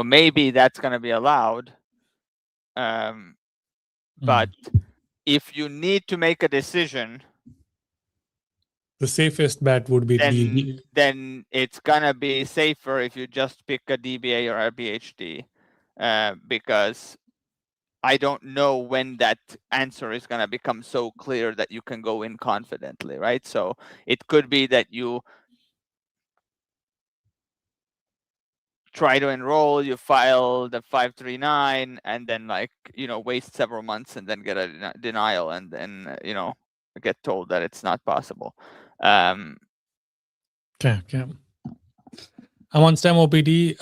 maybe that's going to be allowed. But if you need to make a decision, the safest bet would be then it's gonna be safer if you just pick a DBA or a PhD, because I don't know when that answer is gonna become so clear that you can go in confidently, right? So it could be that you try to enroll, you file the 539, and then waste several months and then get a denial, and then get told that it's not possible. Okay. I'm on STEM OPT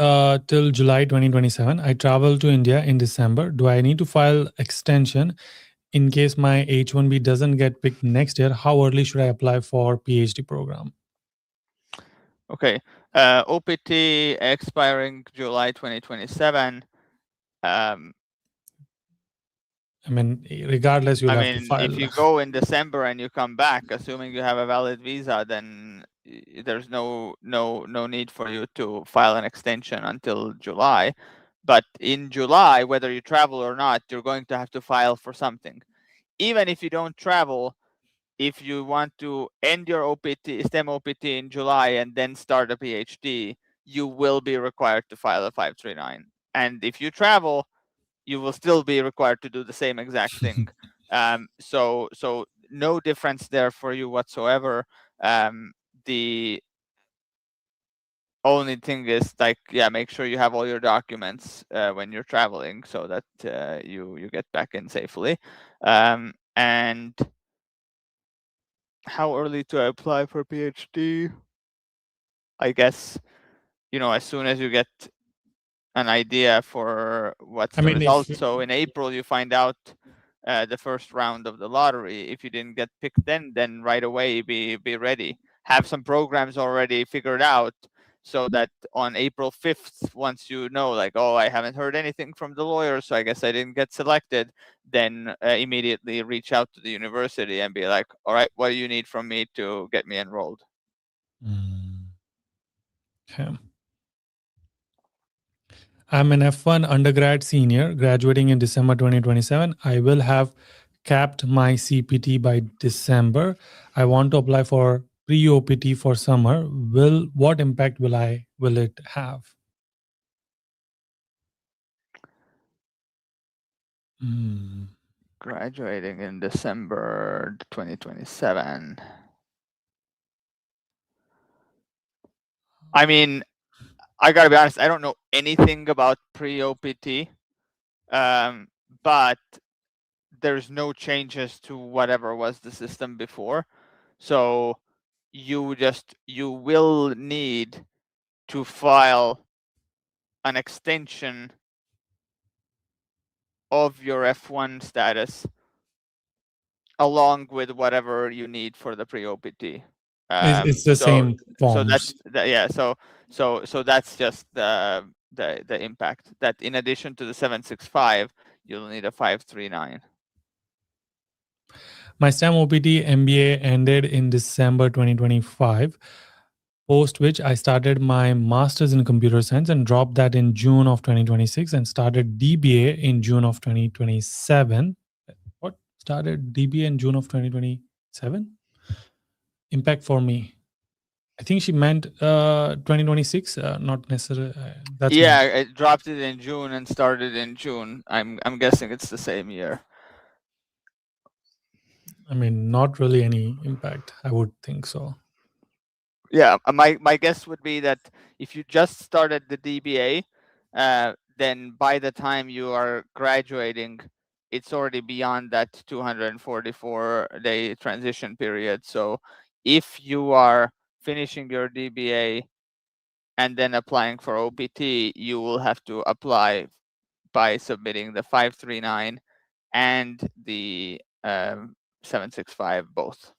till July 2027. I travel to India in December. Do I need to file extension in case my H1b doesn't get picked next year? How early should I apply for PhD program? Okay. OPT expiring July 2027. I mean, regardless, you'll have to file. If you go in December and you come back, assuming you have a valid visa, then there's no need for you to file an extension until July. But in July, whether you travel or not, you're going to have to file for something. Even if you don't travel, if you want to end your OPT, STEM OPT in July and then start a PhD, you will be required to file a 539. And if you travel, you will still be required to do the same exact thing. So no difference there for you whatsoever. The only thing is make sure you have all your documents when you're traveling, so that you get back in safely. And how early to apply for PhD? I guess as soon as you get an idea for what's the result. So in April you find out the first round of the lottery. If you didn't get picked then right away be ready. Have some programs already figured out, so that on April 5th, once you know, I haven't heard anything from the lawyer, so I guess I didn't get selected, then immediately reach out to the university and be like, all right, what do you need from me to get me enrolled? Okay. I'm an F1 undergrad senior graduating in December 2027. I will have capped my CPT by December. I want to apply for pre-OPT for summer. What impact will it have? Graduating in December 2027. I mean, I gotta be honest, I don't know anything about pre-OPT, but there's no changes to whatever was the system before. So you will need to file an extension of your F1 status along with whatever you need for the pre-OPT. It's the same forms. So that's just the impact, that in addition to the 765, you'll need a 539. My STEM OPT MBA ended in December 2025, post which I started my master's in computer science and dropped that in June of 2026 and started DBA in June of 2027. What? Started DBA in June of 2027? Impact for me. I think she meant 2026, not necessarily. It dropped it in June and started in June. I'm guessing it's the same year. I mean, not really any impact. I would think so. Yeah, my guess would be that if you just started the DBA, then by the time you are graduating, it's already beyond that 244-day transition period. So if you are finishing your DBA and then applying for OPT, you will have to apply by submitting the 539 and the 765 both.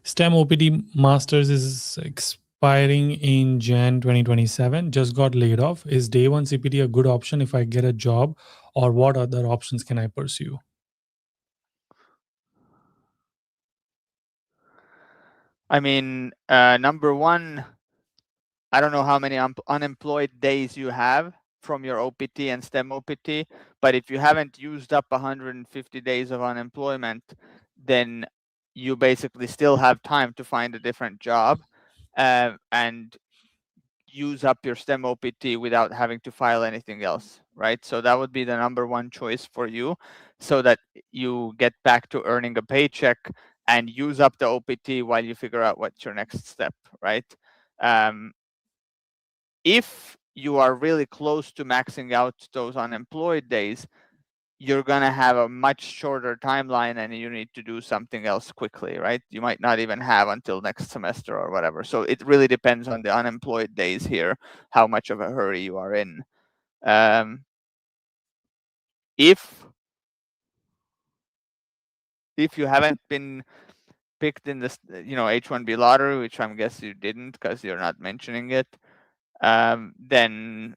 STEM OPT Masters is expiring in Jan 2027. Just got laid off. Is day one CPT a good option if I get a job, or what other options can I pursue? I mean, number one, I don't know how many unemployed days you have from your OPT and STEM OPT, but if you haven't used up 150 days of unemployment, then you basically still have time to find a different job and use up your STEM OPT without having to file anything else, right? So that would be the number one choice for you, so that you get back to earning a paycheck and use up the OPT while you figure out what's your next step, right? Um, if you are really close to maxing out those unemployed days, you're going to have a much shorter timeline and you need to do something else quickly, right? You might not even have until next semester or whatever. So it really depends on the unemployed days here, how much of a hurry you are in. If you haven't been picked in this, H1b lottery, which I'm guess you didn't because you're not mentioning it, then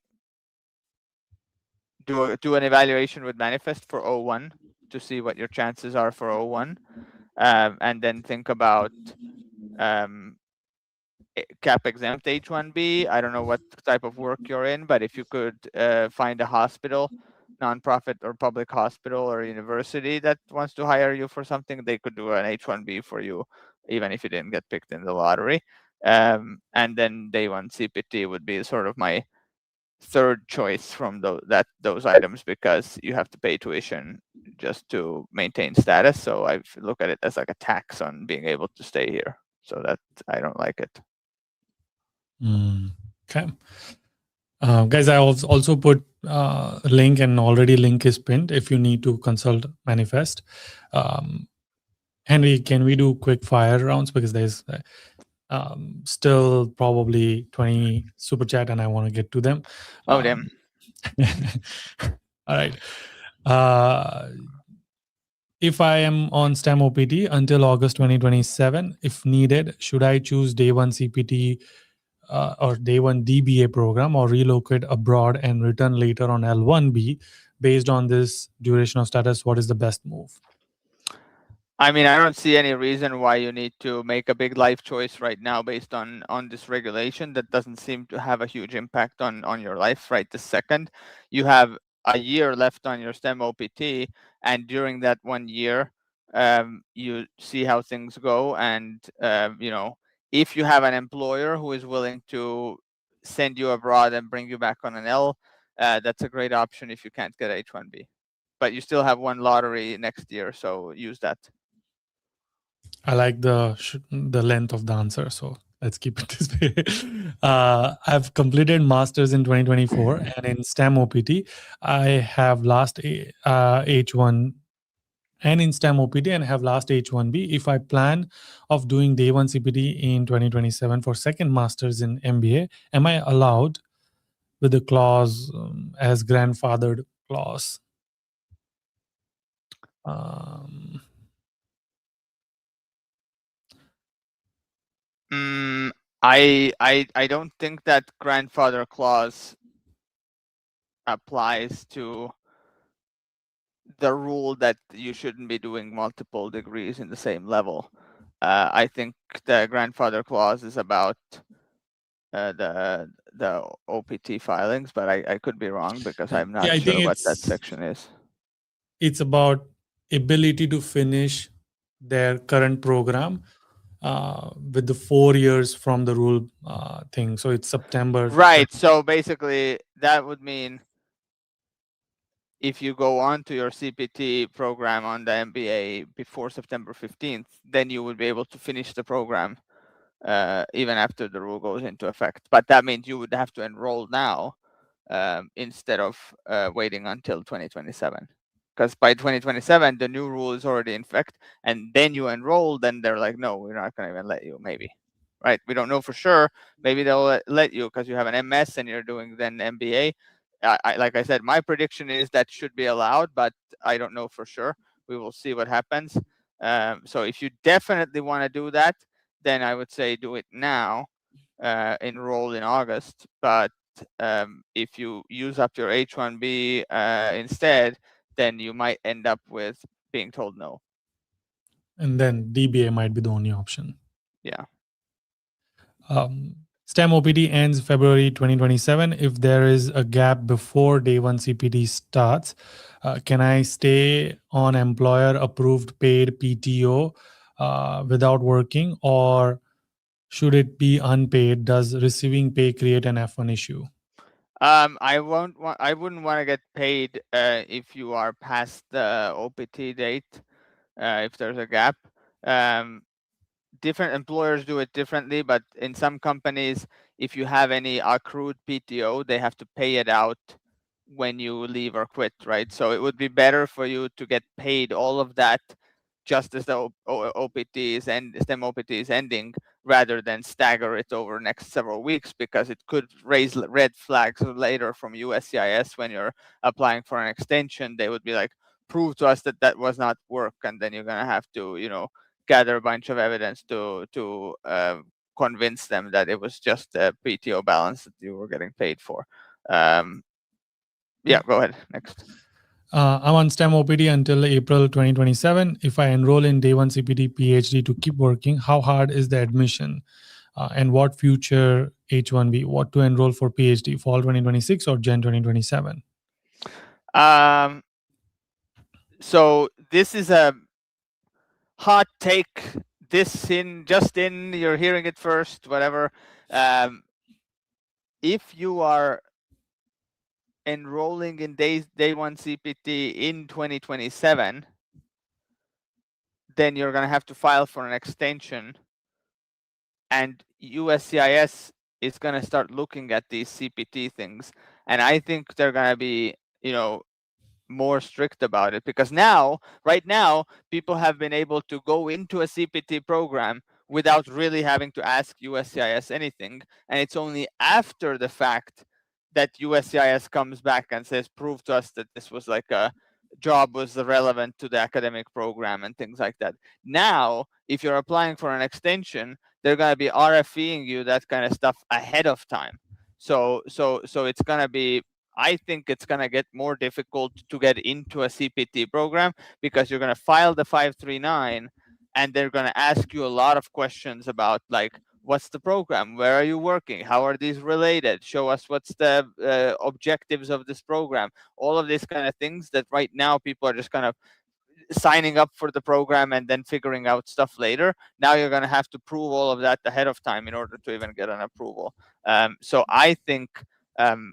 do an evaluation with Manifest for O1 to see what your chances are for O1, and then think about cap exempt H1B. I don't know what type of work you're in, but if you could find a hospital, nonprofit or public hospital or university that wants to hire you for something, they could do an H1B for you, even if you didn't get picked in the lottery. And then day one CPT would be sort of my third choice from those items, because you have to pay tuition just to maintain status. So I look at it as like a tax on being able to stay here. So that I don't like it. Okay. Guys, I also put a link, and already link is pinned if you need to consult Manifest. Henry, can we do quick fire rounds, because there's still probably 20 super chat and I want to get to them. Oh, damn. All right. If I am on STEM OPT until August 2027, if needed, should I choose day one CPT or day one DBA program, or relocate abroad and return later on L1B? Based on this duration of status, what is the best move? I mean, I don't see any reason why you need to make a big life choice right now based on this regulation. That doesn't seem to have a huge impact on your life right this second. You have a year left on your STEM OPT, and during that 1 year, you see how things go. And if you have an employer who is willing to send you abroad and bring you back on an L, that's a great option if you can't get H1B. But you still have one lottery next year, so use that. I like the length of the answer, so let's keep it this way. I've completed masters in 2024, and in STEM OPT, I have last H1, and in STEM OPT, and have last H1B. If I plan of doing day one CPT in 2027 for second masters in MBA, am I allowed with the clause as grandfathered clause? I don't think that grandfather clause applies to the rule that you shouldn't be doing multiple degrees in the same level. I think the grandfather clause is about the OPT filings, but I could be wrong because I'm not I sure think what that section is. it's about ability to finish their current program with the 4 years from the rule thing. So it's September. Right. So basically, that would mean if you go on to your CPT program on the MBA before September 15th, then you would be able to finish the program even after the rule goes into effect. But that means you would have to enroll now instead of waiting until 2027. Because by 2027, the new rule is already in effect, and then you enroll, then they're like, no, we're not going to even let you, maybe. Right? We don't know for sure. Maybe they'll let you because you have an MS and you're doing then MBA. Like I said, my prediction is that should be allowed, but I don't know for sure. We will see what happens. So if you definitely want to do that, then I would say do it now, enroll in August. But if you use up your H1B instead, then you might end up with being told no. And then DBA might be the only option. Yeah. STEM OPT ends February 2027. If there is a gap before day one CPT starts, can I stay on employer approved paid PTO without working, or should it be unpaid? Does receiving pay create an F1 issue? I wouldn't want to get paid if you are past the OPT date. If there's a gap, um, different employers do it differently, but in some companies, if you have any accrued PTO, they have to pay it out when you leave or quit, right? So it would be better for you to get paid all of that just as the OPT is and STEM OPT is ending, rather than stagger it over next several weeks, because it could raise red flags later from USCIS when you're applying for an extension. They would be like, prove to us that that was not work, and then you're gonna have to, gather a bunch of evidence to convince them that it was just a PTO balance that you were getting paid for. Yeah, go ahead. Next. I'm on STEM OPT until April 2027. If I enroll in day one CPT PhD to keep working, how hard is the admission? And what future H1b? What to enroll for PhD? Fall 2026 or Jan 2027? So this is a hot take. You're hearing it first, whatever. If you are enrolling in day one CPT in 2027, then you're going to have to file for an extension, and USCIS is going to start looking at these CPT things, and I think they're going to be, more strict about it, because right now, people have been able to go into a CPT program without really having to ask USCIS anything, and it's only after the fact that USCIS comes back and says, prove to us that this was like a job was relevant to the academic program and things like that. Now, if you're applying for an extension, they're going to be RFEing you that kind of stuff ahead of time. So it's going to be, I think it's going to get more difficult to get into a CPT program, because you're going to file the 539 and they're going to ask you a lot of questions about, like, what's the program, where are you working, how are these related, show us what's the objectives of this program, all of these kind of things that right now people are just kind of signing up for the program and then figuring out stuff later. Now you're going to have to prove all of that ahead of time in order to even get an approval. So I think admission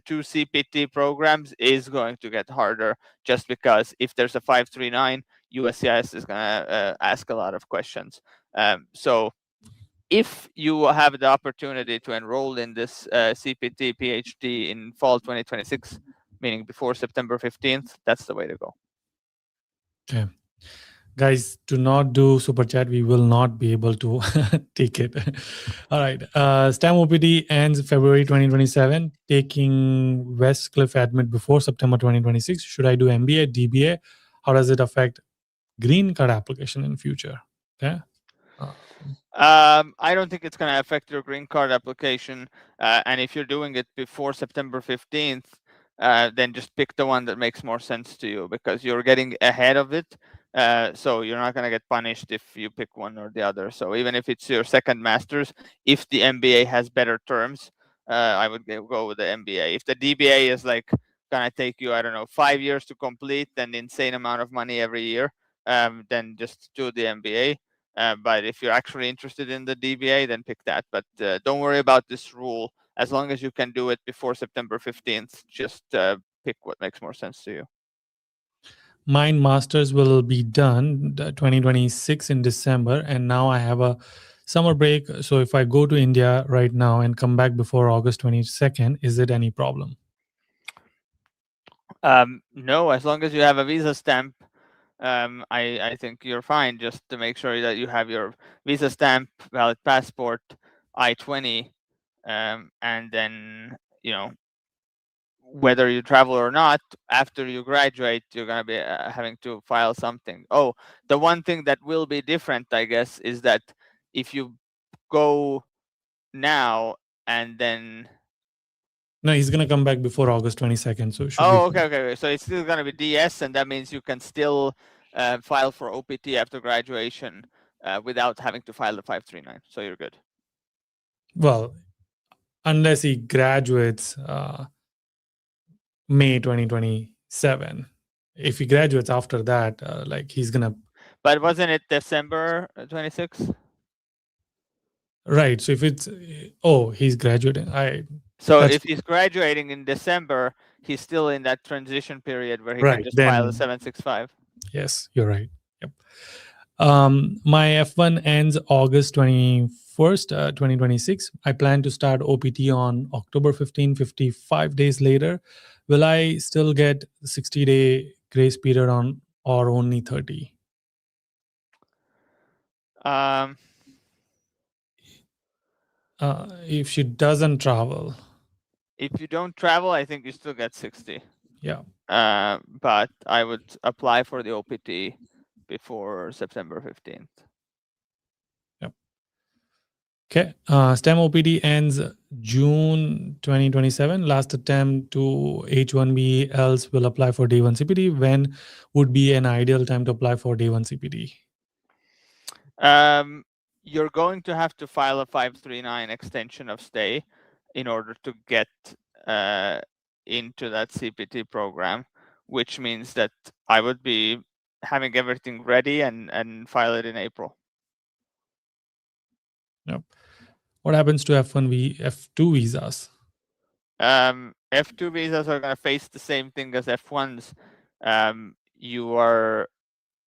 to CPT programs is going to get harder, just because if there's a 539, USCIS is going to ask a lot of questions. So if you have the opportunity to enroll in this CPT PhD in fall 2026, meaning before September 15th, that's the way to go. Okay. Guys, do not do super chat. We will not be able to take it. All right. STEM OPT ends February 2027. Taking Westcliff admit before September 2026. Should I do MBA, DBA? How does it affect green card application in future? Okay. I don't think it's going to affect your green card application. And if you're doing it before September 15th, then just pick the one that makes more sense to you, because you're getting ahead of it. So you're not going to get punished if you pick one or the other. So even if it's your second master's, if the MBA has better terms, I would go with the MBA. If the DBA is like going to take you, I don't know, 5 years to complete and insane amount of money every year, then just do the MBA. But if you're actually interested in the DBA, then pick that. But don't worry about this rule. As long as you can do it before September 15th, just pick what makes more sense to you. Mine masters will be done 2026 in December, and now I have a summer break. So if I go to India right now and come back before August 22nd, is it any problem? No, as long as you have a visa stamp, I think you're fine. Just to make sure that you have your visa stamp, valid passport, I-20, and then, whether you travel or not, after you graduate, you're going to be having to file something. Oh, the one thing that will be different, I guess, is that if you go now and then... No, he's going to come back before August 22nd. So it should Oh, be okay. So it's still going to be DS, and that means you can still file for OPT after graduation. without having to file the 539. So you're good. Well, unless he graduates May 2027. If he graduates after that, like he's gonna. But wasn't it December 26? Right. So if it's he's graduating. So That's if he's graduating in December, he's still in that transition period where he can right. just file the Then 765. yes, you're right. Yep. My F1 ends August 21st, 2026. I plan to start OPT on October 15, 55 days later. Will I still get 60-day grace period on or only 30? If she doesn't travel. If you don't travel, I think you still get 60. Yeah. But I would apply for the OPT before September 15th. Yep. Okay. STEM OPT ends June 2027. Last attempt to H1b, else will apply for day one CPT. When would be an ideal time to apply for day one CPT? You're going to have to file a 539 extension of stay in order to get into that CPT program, which means that I would be having everything ready and file it in April. Yep. What happens to F2 visas? F2 visas are going to face the same thing as F1s. You are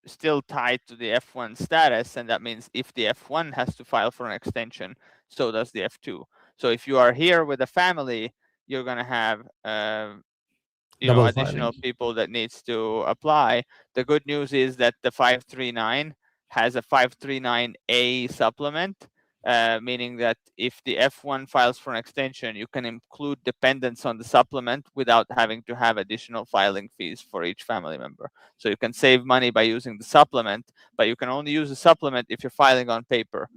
still tied to the F1 status, and that means if the F1 has to file for an extension, so does the F2. So if you are here with a family, you're going to have additional people that needs to apply. The good news is that the 539 has a 539A supplement, meaning that if the F1 files for an extension, you can include dependents on the supplement without having to have additional filing fees for each family member. So you can save money by using the supplement, but you can only use the supplement if you're filing on paper.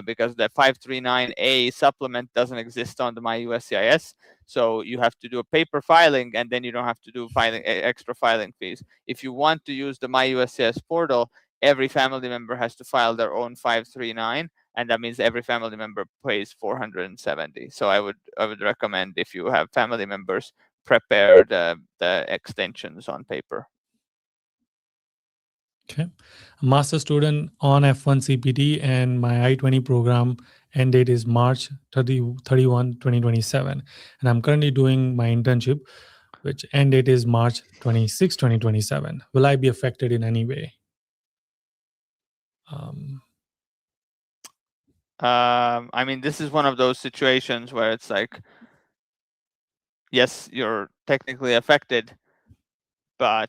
Because the 539A supplement doesn't exist on the My USCIS. So you have to do a paper filing, and then you don't have to do extra filing fees. If you want to use the My USCIS portal, every family member has to file their own 539, and that means every family member pays 470. So I would recommend, if you have family members, prepare the extensions on paper. Okay. A master student on F1 CPT, and my I-20 program end date is March 31, 2027. And I'm currently doing my internship, which end date is March 26, 2027. Will I be affected in any way? I mean, this is one of those situations where it's like, yes, you're technically affected, but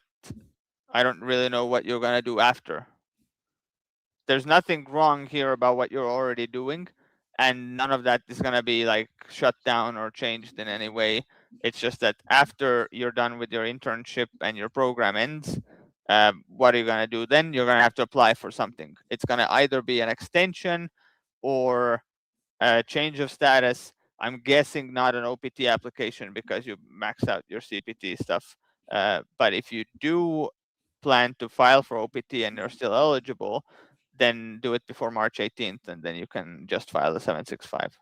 I don't really know what you're going to do after. There's nothing wrong here about what you're already doing, and none of that is going to be like shut down or changed in any way. It's just that after you're done with your internship and your program ends, what are you going to do then? You're going to have to apply for something. It's going to either be an extension or a change of status. I'm guessing not an OPT application because you maxed out your CPT stuff. But if you do plan to file for OPT and you're still eligible, then do it before March 18th, and then you can just file the 765.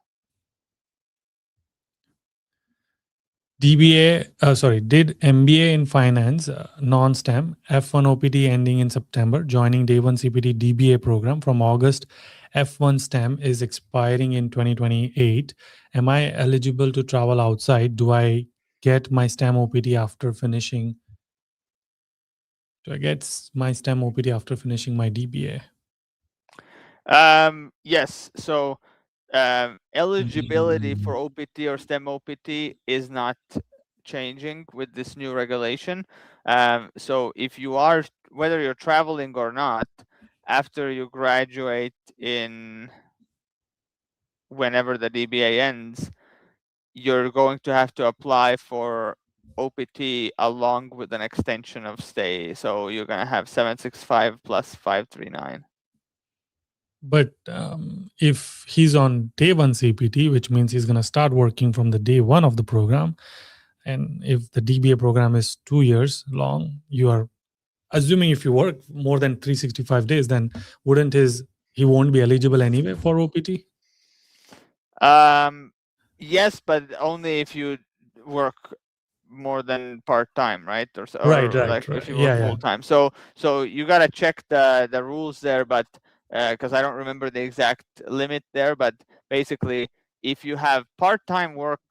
Did MBA in finance, non-STEM, F1 OPT ending in September, joining day one CPT DBA program from August. F1 STEM is expiring in 2028. Am I eligible to travel outside? Do I get my STEM OPT after finishing? Do I get my STEM OPT after finishing my DBA? Yes. So eligibility for OPT or STEM OPT is not changing with this new regulation. So if you are, whether you're traveling or not, after you graduate in whenever the DBA ends, you're going to have to apply for OPT along with an extension of stay. So you're going to have 765 plus 539. But if he's on day one CPT, which means he's going to start working from the day one of the program, and if the DBA program is 2 years long, you are assuming if you work more than 365 days, then wouldn't his he won't be eligible anyway for OPT. Um, yes, but only if you work more than part time, right? Right, Or like right, if right. you work Yeah, yeah, full time. So you gotta check the rules there, but because I don't remember the exact limit there, but basically, if you have part time work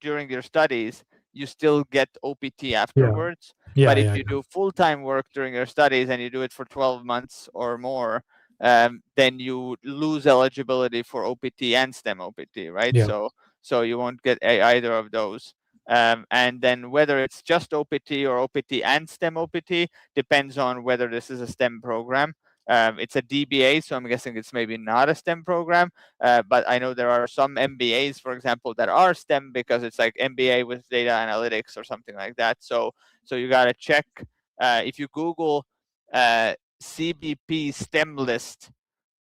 during your studies, you still get OPT yeah, afterwards. yeah, But if yeah, you yeah. do full time work during your studies and you do it for 12 months or more, then you lose eligibility for OPT and STEM OPT, right? Yeah. So you won't get either of those. And then whether it's just OPT or OPT and STEM OPT depends on whether this is a STEM program. It's a DBA, so I'm guessing it's maybe not a STEM program. But I know there are some MBAs, for example, that are STEM because it's like MBA with data analytics or something like that. So you got to check. If you Google CBP STEM list,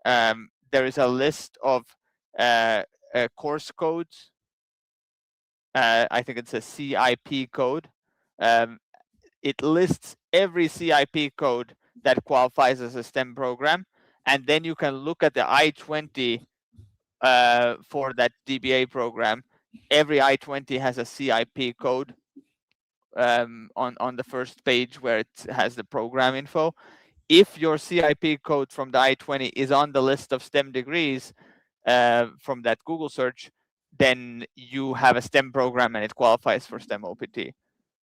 there is a list of course codes. I think it's a CIP code. Um, it lists every CIP code that qualifies as a STEM program, and then you can look at the I-20 for that DBA program. Every I-20 has a CIP code on the first page where it has the program info. If your CIP code from the I-20 is on the list of STEM degrees from that Google search, then you have a STEM program and it qualifies for STEM OPT.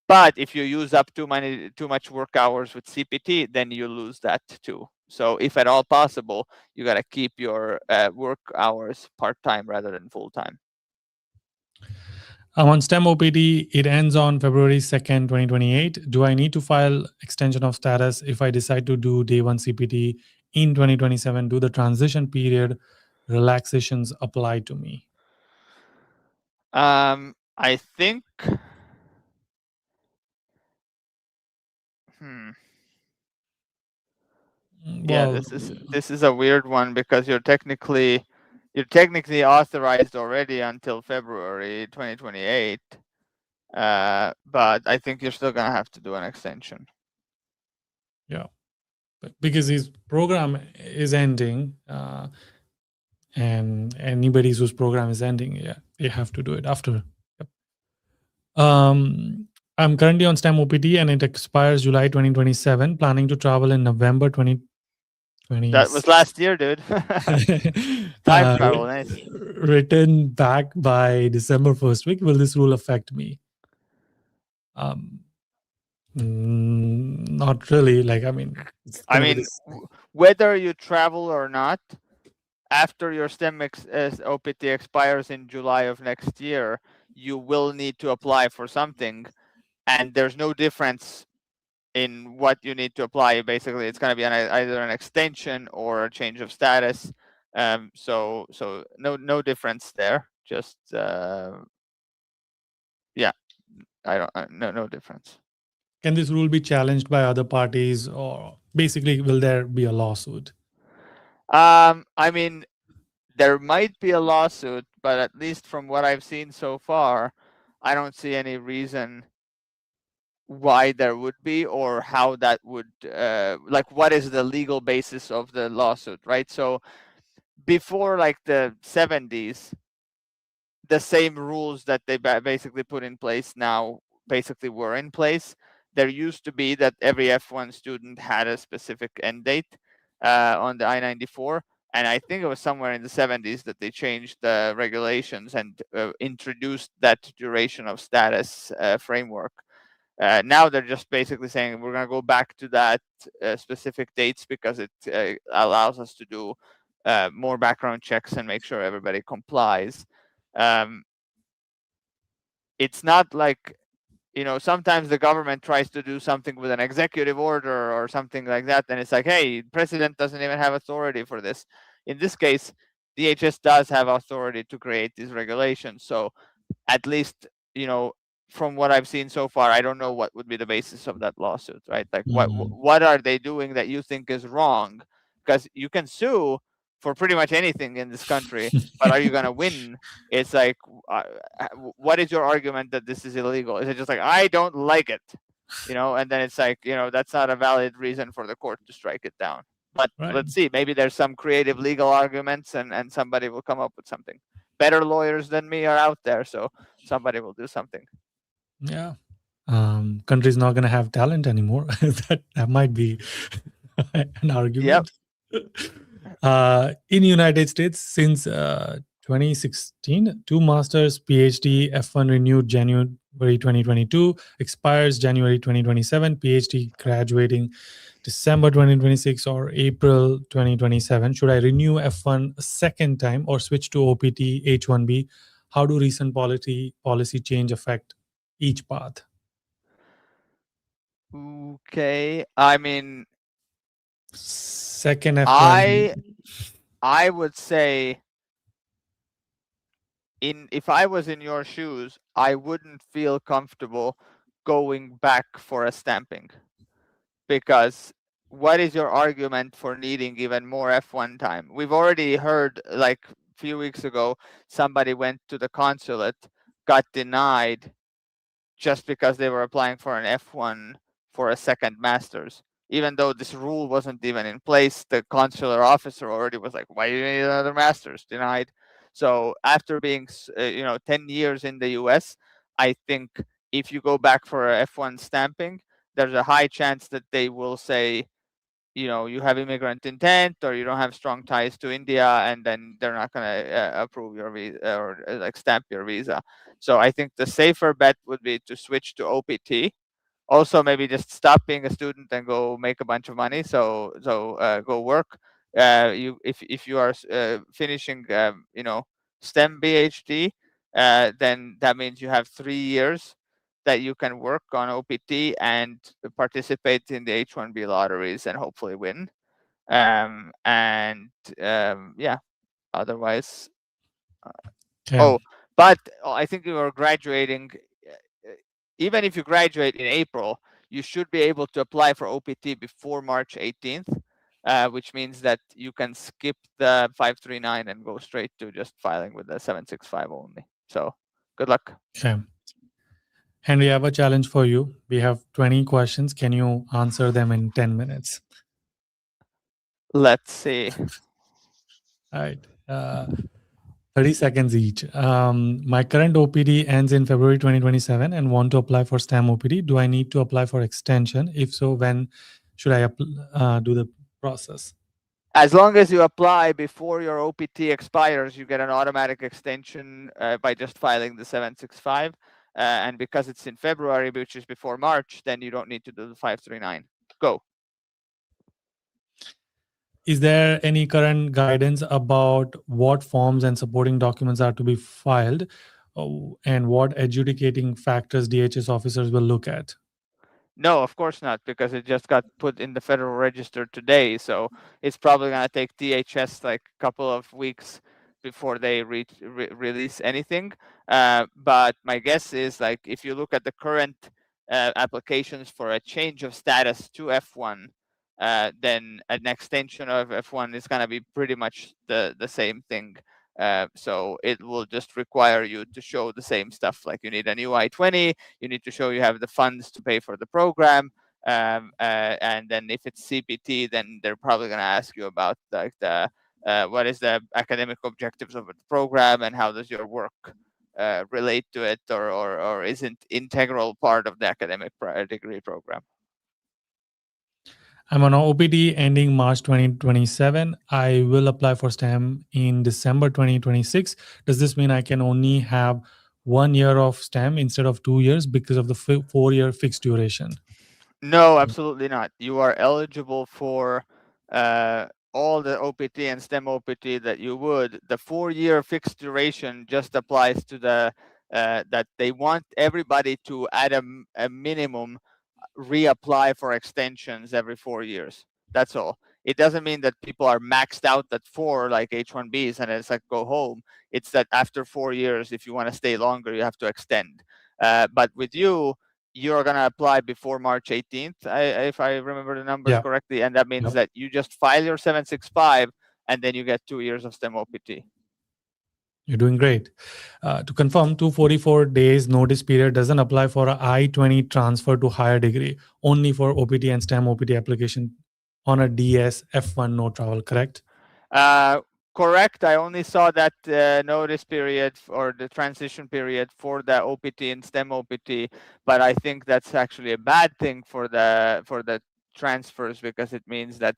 But if you use up too much work hours with CPT, then you lose that too. So if at all possible, you got to keep your work hours part-time rather than full-time. I'm on STEM OPT. It ends on February 2nd, 2028. Do I need to file extension of status if I decide to do day one CPT in 2027? Do the transition period relaxations apply to me? I think. Yeah, Well, this is a weird one because you're technically authorized already until February 2028. But I think you're still gonna have to do an extension. yeah, because his program is ending, and anybody whose program is ending, yeah, they have to do it after. Yep. I'm currently on STEM OPT and it expires July 2027. Planning to travel in November 2020. That was last year, dude. Time travel, nice. Return back by December first week. Will this rule affect me? Not really. Like, I mean, it's I gonna be mean, this. whether you travel or not, after your STEM OPT expires in July of next year, you will need to apply for something, and there's no difference in what you need to apply. Basically, it's going to be either an extension or a change of status. So no difference there. Just yeah, I don't no difference. Can this rule be challenged by other parties, or basically, will there be a lawsuit? I mean, there might be a lawsuit, but at least from what I've seen so far, I don't see any reason why there would be or how that would like what is the legal basis of the lawsuit, right? So before like the 70s, the same rules that they basically put in place now basically were in place. There used to be that every F1 student had a specific end date on the I-94, and I think it was somewhere in the 70s that they changed the regulations and introduced that duration of status framework. Now they're just basically saying we're going to go back to that specific dates because it allows us to do more background checks and make sure everybody complies. Um, it's not like, sometimes the government tries to do something with an executive order or something like that, and it's like, hey, president doesn't even have authority for this. In this case, DHS does have authority to create these regulations. So at least, from what I've seen so far, I don't know what would be the basis of that lawsuit, right? Like what are they doing that you think is wrong? Because you can sue for pretty much anything in this country, but are you going to win? It's like, what is your argument that this is illegal? Is it just like, I don't like it? And then it's like, that's not a valid reason for the court to strike it down. But Right. let's see, maybe there's some creative legal arguments and somebody will come up with something. Better lawyers than me are out there, so somebody will do something. Yeah. Country's not going to have talent anymore. That might be an Yep. argument. In United States, since 2016, two masters PhD F1 renewed January 2022, expires January 2027, PhD graduating December 2026 or April 2027. Should I renew F1 a second time or switch to OPT H1b? How do recent policy change affect each path? Okay. I mean, Second F1. I would say, if I was in your shoes, I wouldn't feel comfortable going back for a stamping, because what is your argument for needing even more F1 time? We've already heard, like a few weeks ago, somebody went to the consulate, got denied just because they were applying for an F1 for a second master's. Even though this rule wasn't even in place, the consular officer already was like, "Why do you need another master's?" Denied. So after being 10 years in the US, I think if you go back for a F1 stamping, there's a high chance that they will say, you have immigrant intent or you don't have strong ties to India, and then they're not going to approve your visa or like stamp your visa. So I think the safer bet would be to switch to OPT. Also, maybe just stop being a student and go make a bunch of money. So go work. If you are finishing, STEM PhD, then that means you have 3 years that you can work on OPT and participate in the H1b lotteries and hopefully win. Yeah, otherwise, Yeah. but I think you are graduating. Even if you graduate in April, you should be able to apply for OPT before March 18th, which means that you can skip the 539 and go straight to just filing with the 765 only. So good luck. Okay. Henry, I have a challenge for you. We have 20 questions. Can you answer them in 10 minutes? Let's see. All right. 30 seconds each. My current OPD ends in February 2027 and want to apply for STEM OPD. Do I need to apply for extension? If so, when should I do the process? As long as you apply before your OPT expires, you get an automatic extension by just filing the 765. And because it's in February, which is before March, then you don't need to do the 539. Go. Is there any current guidance about what forms and supporting documents are to be filed and what adjudicating factors DHS officers will look at? No, of course not, because it just got put in the Federal Register today. So it's probably going to take DHS like a couple of weeks before they release anything. But my guess is, like, if you look at the current applications for a change of status to F1, then an extension of F1 is going to be pretty much the same thing. So it will just require you to show the same stuff, like you need a new I-20, you need to show you have the funds to pay for the program, and then if it's CPT, then they're probably going to ask you about like the what is the academic objectives of the program and how does your work relate to it, or isn't integral part of the academic degree program. I'm on OPT ending March 2027. I will apply for STEM in December 2026. Does this mean I can only have 1 year of STEM instead of 2 years because of the 4-year fixed duration? No, absolutely not. You are eligible for all the OPT and STEM OPT that you would. The 4-year fixed duration just applies to the that they want everybody to, at a minimum, reapply for extensions every 4 years. That's all. It doesn't mean that people are maxed out at 4 like H1Bs and it's like go home. It's that after 4 years, if you want to stay longer, you have to extend. But with you, you're going to apply before March 18th, if I remember the numbers correctly. And that means that you just file your 765 and then you get 2 years of STEM OPT. You're doing great. To confirm, 244 days notice period doesn't apply for a I-20 transfer to higher degree, only for OPT and STEM OPT application on a DS F1 no travel, correct? Correct. I only saw that notice period or the transition period for the OPT and STEM OPT, but I think that's actually a bad thing for the transfers, because it means that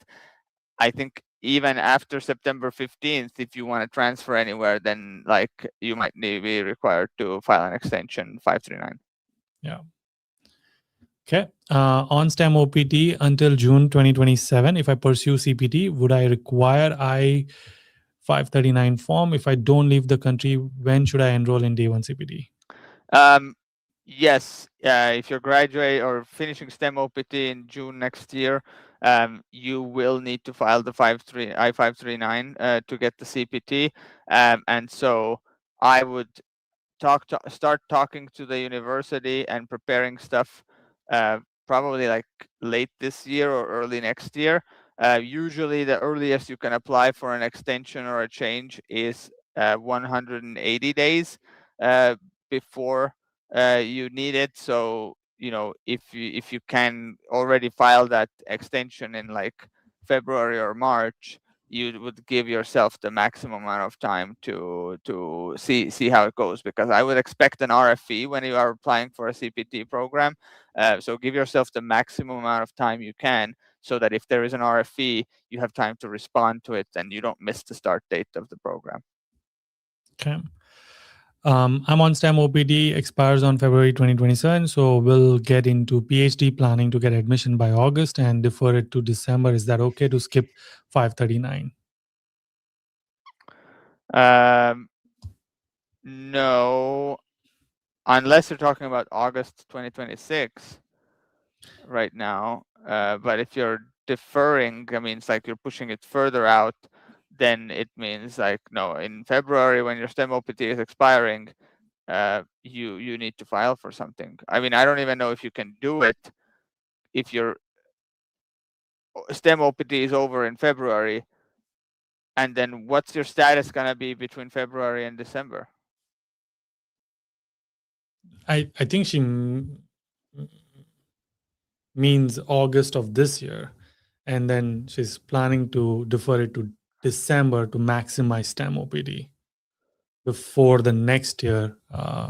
I think even after September 15th, if you want to transfer anywhere, then like you might be required to file an extension 539. Yeah. Okay. On STEM OPT until June 2027, if I pursue CPT, would I require I-539 form? If I don't leave the country, when should I enroll in Day 1 CPT? Yes, if you're graduate or finishing STEM OPT in June next year, you will need to file the I-539 to get the CPT. And so I would start talking to the university and preparing stuff probably like late this year or early next year. Usually the earliest you can apply for an extension or a change is 180 days before you need it. So if you can already file that extension in like February or March, you would give yourself the maximum amount of time to see how it goes, because I would expect an RFE when you are applying for a CPT program. So give yourself the maximum amount of time you can, so that if there is an RFE, you have time to respond to it and you don't miss the start date of the program. Okay. I'm on STEM OPT, expires on February 2027. So we'll get into PhD planning to get admission by August and defer it to December. Is that okay to skip 539? No, unless you're talking about August 2026 right now. But if you're deferring, I mean, it's like you're pushing it further out, then it means like, no, in February when your STEM OPT is expiring, you need to file for something. I mean, I don't even know if you can do it if your STEM OPT is over in February, and then what's your status gonna be between February and December? I think she means August of this year. And then she's planning to defer it to December to maximize STEM OPT before the next year.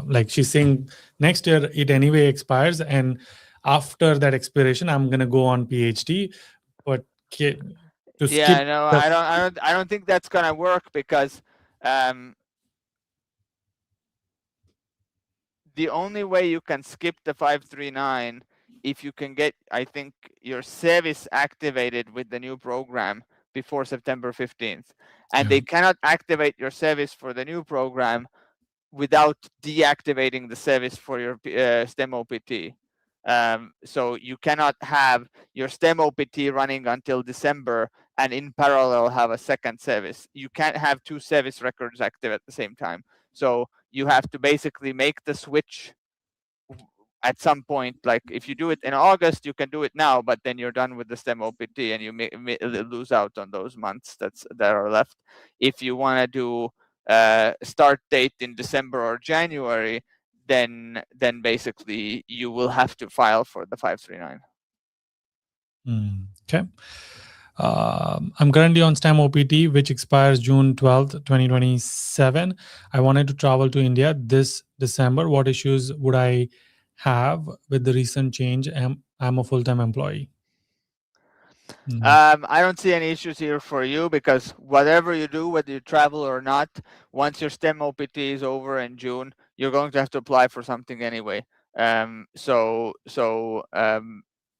Like she's saying next year it anyway expires, and after that expiration I'm gonna go on PhD. But to skip Yeah, no, the I don't think that's gonna work, because the only way you can skip the 539, if you can get, I think, your service activated with the new program before September 15th. And yeah. they cannot activate your service for the new program without deactivating the service for your STEM OPT. So you cannot have your STEM OPT running until December and in parallel have a second service. You can't have two service records active at the same time. So you have to basically make the switch at some point. Like if you do it in August, you can do it now, but then you're done with the STEM OPT and you lose out on those months that are left. If you want to do start date in December or January, then basically you will have to file for the 539. Okay. I'm currently on STEM OPT, which expires June 12th, 2027. I wanted to travel to India this December. What issues would I have with the recent change? I'm a full-time employee. I don't see any issues here for you, because whatever you do, whether you travel or not, once your STEM OPT is over in June, you're going to have to apply for something anyway. So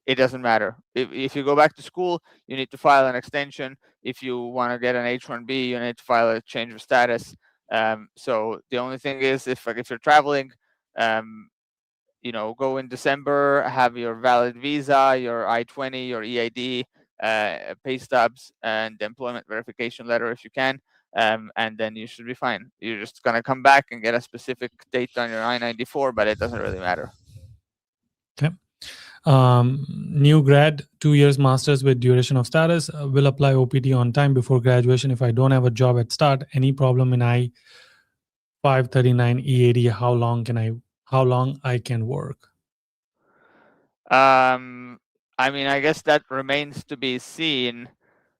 it doesn't matter. If you go back to school, you need to file an extension. If you want to get an H1b, you need to file a change of status. So the only thing is, if you're traveling, go in December, have your valid visa, your I-20, your EID, pay stubs, and employment verification letter if you can, and then you should be fine. You're just gonna come back and get a specific date on your I-94, but it doesn't really matter. Okay. New grad, 2 years masters with duration of status, will apply OPT on time before graduation. If I don't have a job at start, any problem in I-539 EAD, how long I can work? I I mean, I guess that remains to be seen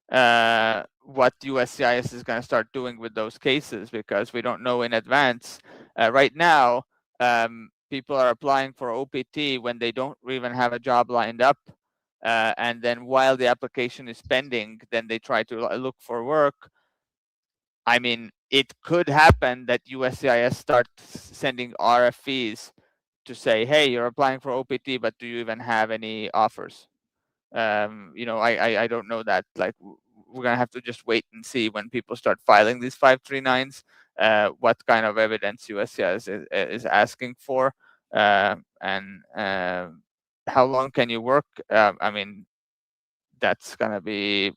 what USCIS is going to start doing with those cases, because we don't know in advance. Right now, people are applying for OPT when they don't even have a job lined up. And then while the application is pending, then they try to look for work. I mean, it could happen that USCIS starts sending RFEs to say, hey, you're applying for OPT, but do you even have any offers? I don't know that. Like, we're gonna have to just wait and see when people start filing these 539s, what kind of evidence USCIS is asking for, and how long can you work? I mean, that's gonna be,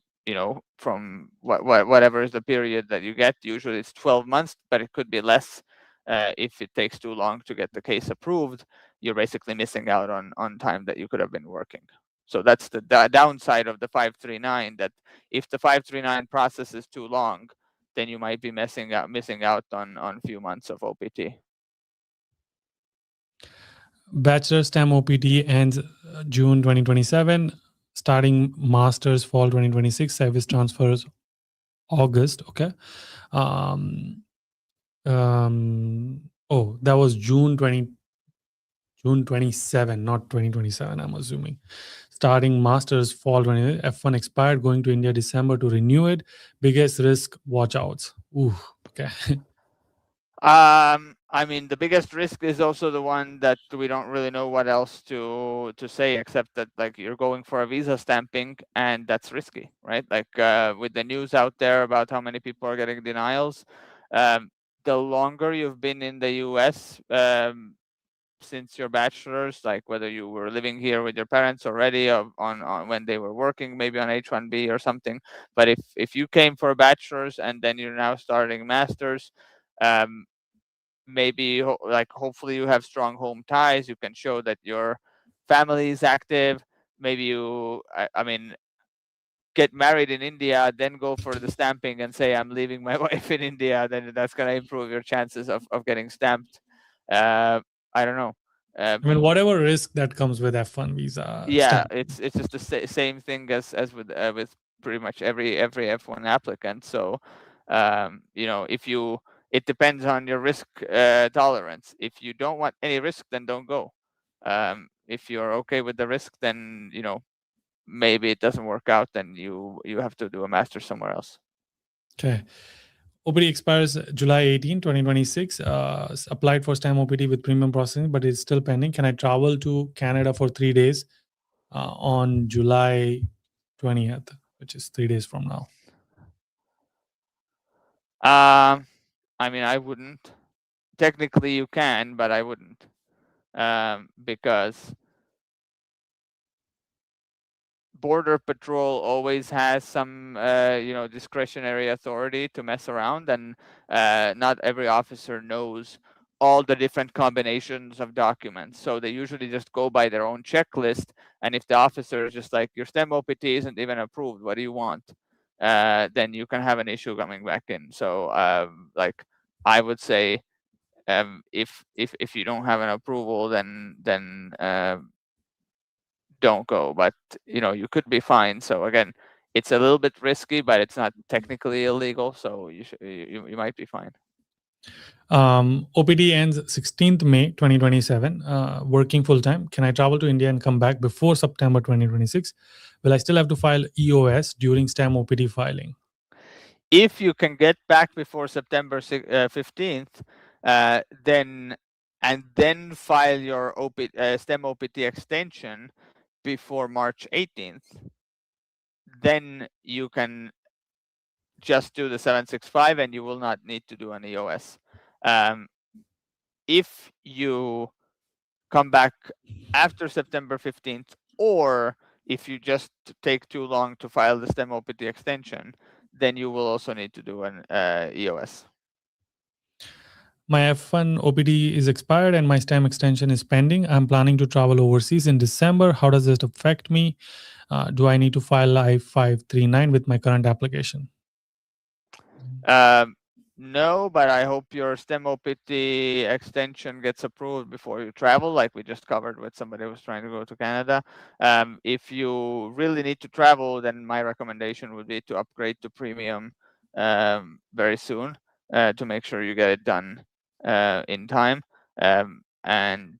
from whatever is the period that you get. Usually it's 12 months, but it could be less. If it takes too long to get the case approved, you're basically missing out on time that you could have been working. So that's the downside of the 539, that if the 539 process is too long, then you might be missing out on a few months of OPT. Bachelor STEM OPT ends June 2027, starting Masters fall 2026, service transfers August. Okay. Oh, that was June 27, not 2027, I'm assuming. Starting Masters fall 20, F1 expired, going to India December to renew it. Biggest risk, watch outs. Ooh, okay. I mean, the biggest risk is also the one that we don't really know what else to say, except that, like, you're going for a visa stamping, and that's risky, right? Like, with the news out there about how many people are getting denials, the longer you've been in the US, since your bachelor's, like whether you were living here with your parents already, on when they were working, maybe on H1b or something, but if you came for a bachelor's and then you're now starting master's, maybe like, hopefully you have strong home ties, you can show that your family is active. Maybe I mean, get married in India, then go for the stamping and say, I'm leaving my wife in India, then that's going to improve your chances of getting stamped. I don't know. I mean, whatever risk that comes with F1 visa Yeah, stamp. it's just the same thing as with pretty much every F1 applicant. So, if you, it depends on your risk tolerance. If you don't want any risk, then don't go. If you're okay with the risk, then maybe it doesn't work out, then you have to do a master somewhere else. Okay. OPT expires July 18, 2026. Applied for STEM OPT with premium processing, but it's still pending. Can I travel to Canada for 3 days on July 20th, which is 3 days from now? I mean, I wouldn't. Technically, you can, but I wouldn't, because Border Patrol always has some, discretionary authority to mess around, and not every officer knows all the different combinations of documents. So they usually just go by their own checklist. And if the officer is just like, your STEM OPT isn't even approved, what do you want? Then you can have an issue coming back in. So, like, I would say, if you don't have an approval, then don't go. But you could be fine. So again, it's a little bit risky, but it's not technically illegal, so you might be fine. OPT ends 16th May 2027. Working full time. Can I travel to India and come back before September 2026? Will I still have to file EOS during STEM OPT filing? If you can get back before September 15th, then file your STEM OPT extension before March 18th, then you can just do the 765 and you will not need to do an EOS. If you come back after September 15th, or if you just take too long to file the STEM OPT extension, then you will also need to do an EOS. My F1 OPT is expired and my STEM extension is pending. I'm planning to travel overseas in December. How does this affect me? Do I need to file I-539 with my current application? No, but I hope your STEM OPT extension gets approved before you travel, like we just covered with somebody who was trying to go to Canada. If you really need to travel, then my recommendation would be to upgrade to premium very soon to make sure you get it done in time. And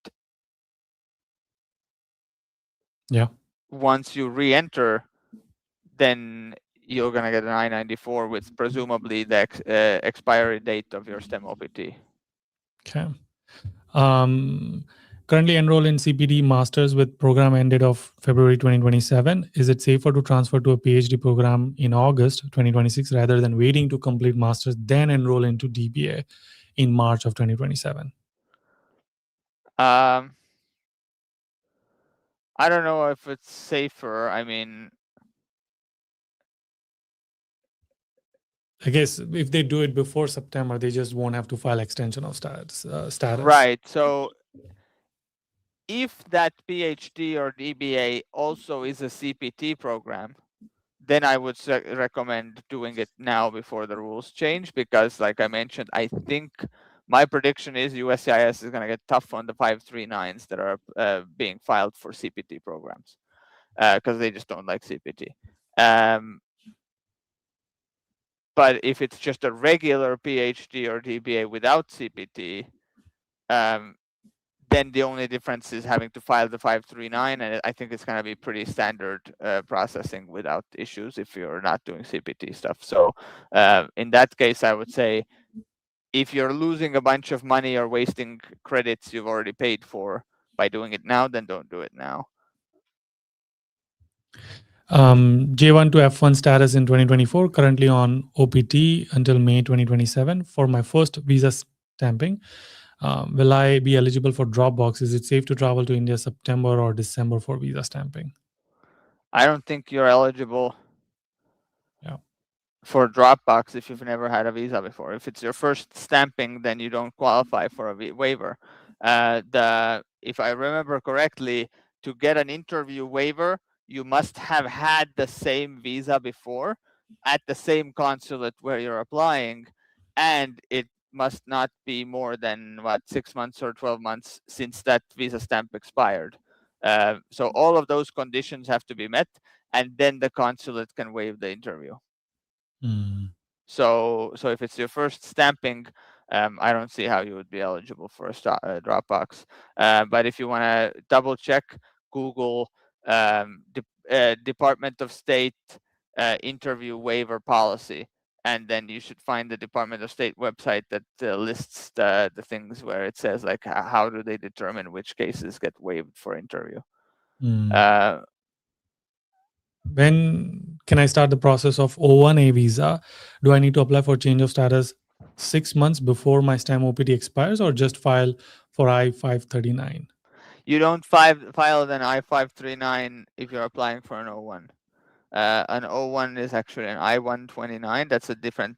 Yeah. once you re-enter, then you're gonna get an I-94 with presumably the expiry date of your STEM OPT. Okay. Currently enrolled in CPD Masters with program ended of February 2027. Is it safer to transfer to a PhD program in August 2026 rather than waiting to complete Masters, then enroll into DBA in March of 2027? I don't know if it's safer. I mean, I guess if they do it before September, they just won't have to file extension of status. right. So if that PhD or DBA also is a CPT program, then I would recommend doing it now before the rules change, because like I mentioned, I think my prediction is USCIS is going to get tough on the 539s that are being filed for CPT programs because they just don't like CPT. But if it's just a regular PhD or DBA without CPT, then the only difference is having to file the 539, and I think it's going to be pretty standard processing without issues if you're not doing CPT stuff. So in that case, I would say if you're losing a bunch of money or wasting credits you've already paid for by doing it now, then don't do it now. J1 to F1 status in 2024, currently on OPT until May 2027 for my first visa stamping. Will I be eligible for Dropbox? Is it safe to travel to India September or December for visa stamping? I don't think you're eligible Yeah. for Dropbox if you've never had a visa before. If it's your first stamping, then you don't qualify for a waiver. If I remember correctly, to get an interview waiver, you must have had the same visa before at the same consulate where you're applying, and it must not be more than 6 months or 12 months since that visa stamp expired. So all of those conditions have to be met, and then the consulate can waive the interview. Mm. So if it's your first stamping, I don't see how you would be eligible for a Dropbox. But if you want to double check, Google Department of State interview waiver policy, and then you should find the Department of State website that lists the things where it says like how do they determine which cases get waived for interview. When can I start the process of O1A visa? Do I need to apply for change of status 6 months before my STEM OPT expires or just file for I-539? You don't file an I-539 if you're applying for an O1. An O1 is actually an I-129. That's a different.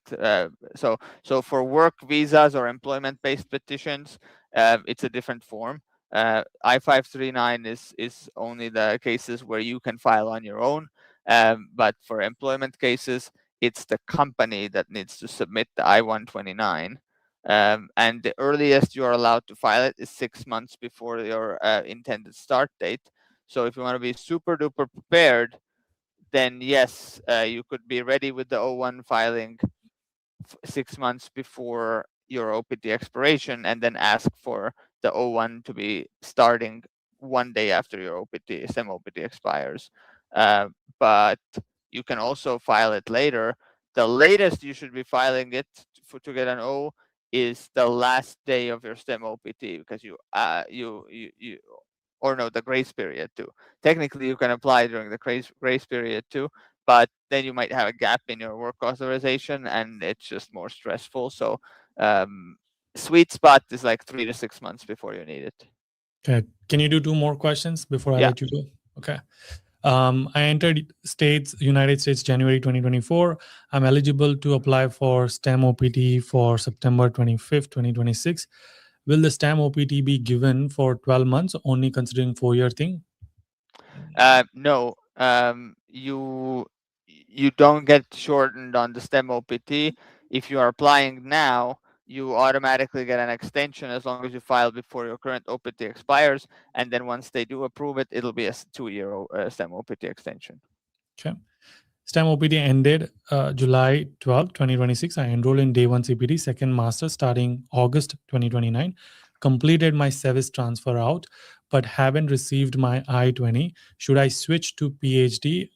So for work visas or employment-based petitions, it's a different form. I-539 is only the cases where you can file on your own. But for employment cases, it's the company that needs to submit the I-129. And the earliest you're allowed to file it is 6 months before your intended start date. So if you want to be super duper prepared, then yes, you could be ready with the O1 filing 6 months before your OPT expiration, and then ask for the O1 to be starting 1 day after your OPT, STEM OPT expires. But you can also file it later. The latest you should be filing it to get an O is the last day of your STEM OPT, because the grace period too. Technically, you can apply during the grace period too, but then you might have a gap in your work authorization, and it's just more stressful. So sweet spot is like 3 to 6 months before you need it. Okay. Can you do 2 more questions before I let you go? Okay. I entered United States, January 2024. I'm eligible to apply for STEM OPT for September 25th, 2026. Will the STEM OPT be given for 12 months, only considering 4-year thing? No, you don't get shortened on the STEM OPT. If you are applying now, you automatically get an extension as long as you file before your current OPT expires. And then once they do approve it, it'll be a 2-year STEM OPT extension. Okay. STEM OPT ended July 12, 2026. I enrolled in day 1 CPT, second master starting August 2029. Completed my service transfer out, but haven't received my I-20. Should I switch to PhD?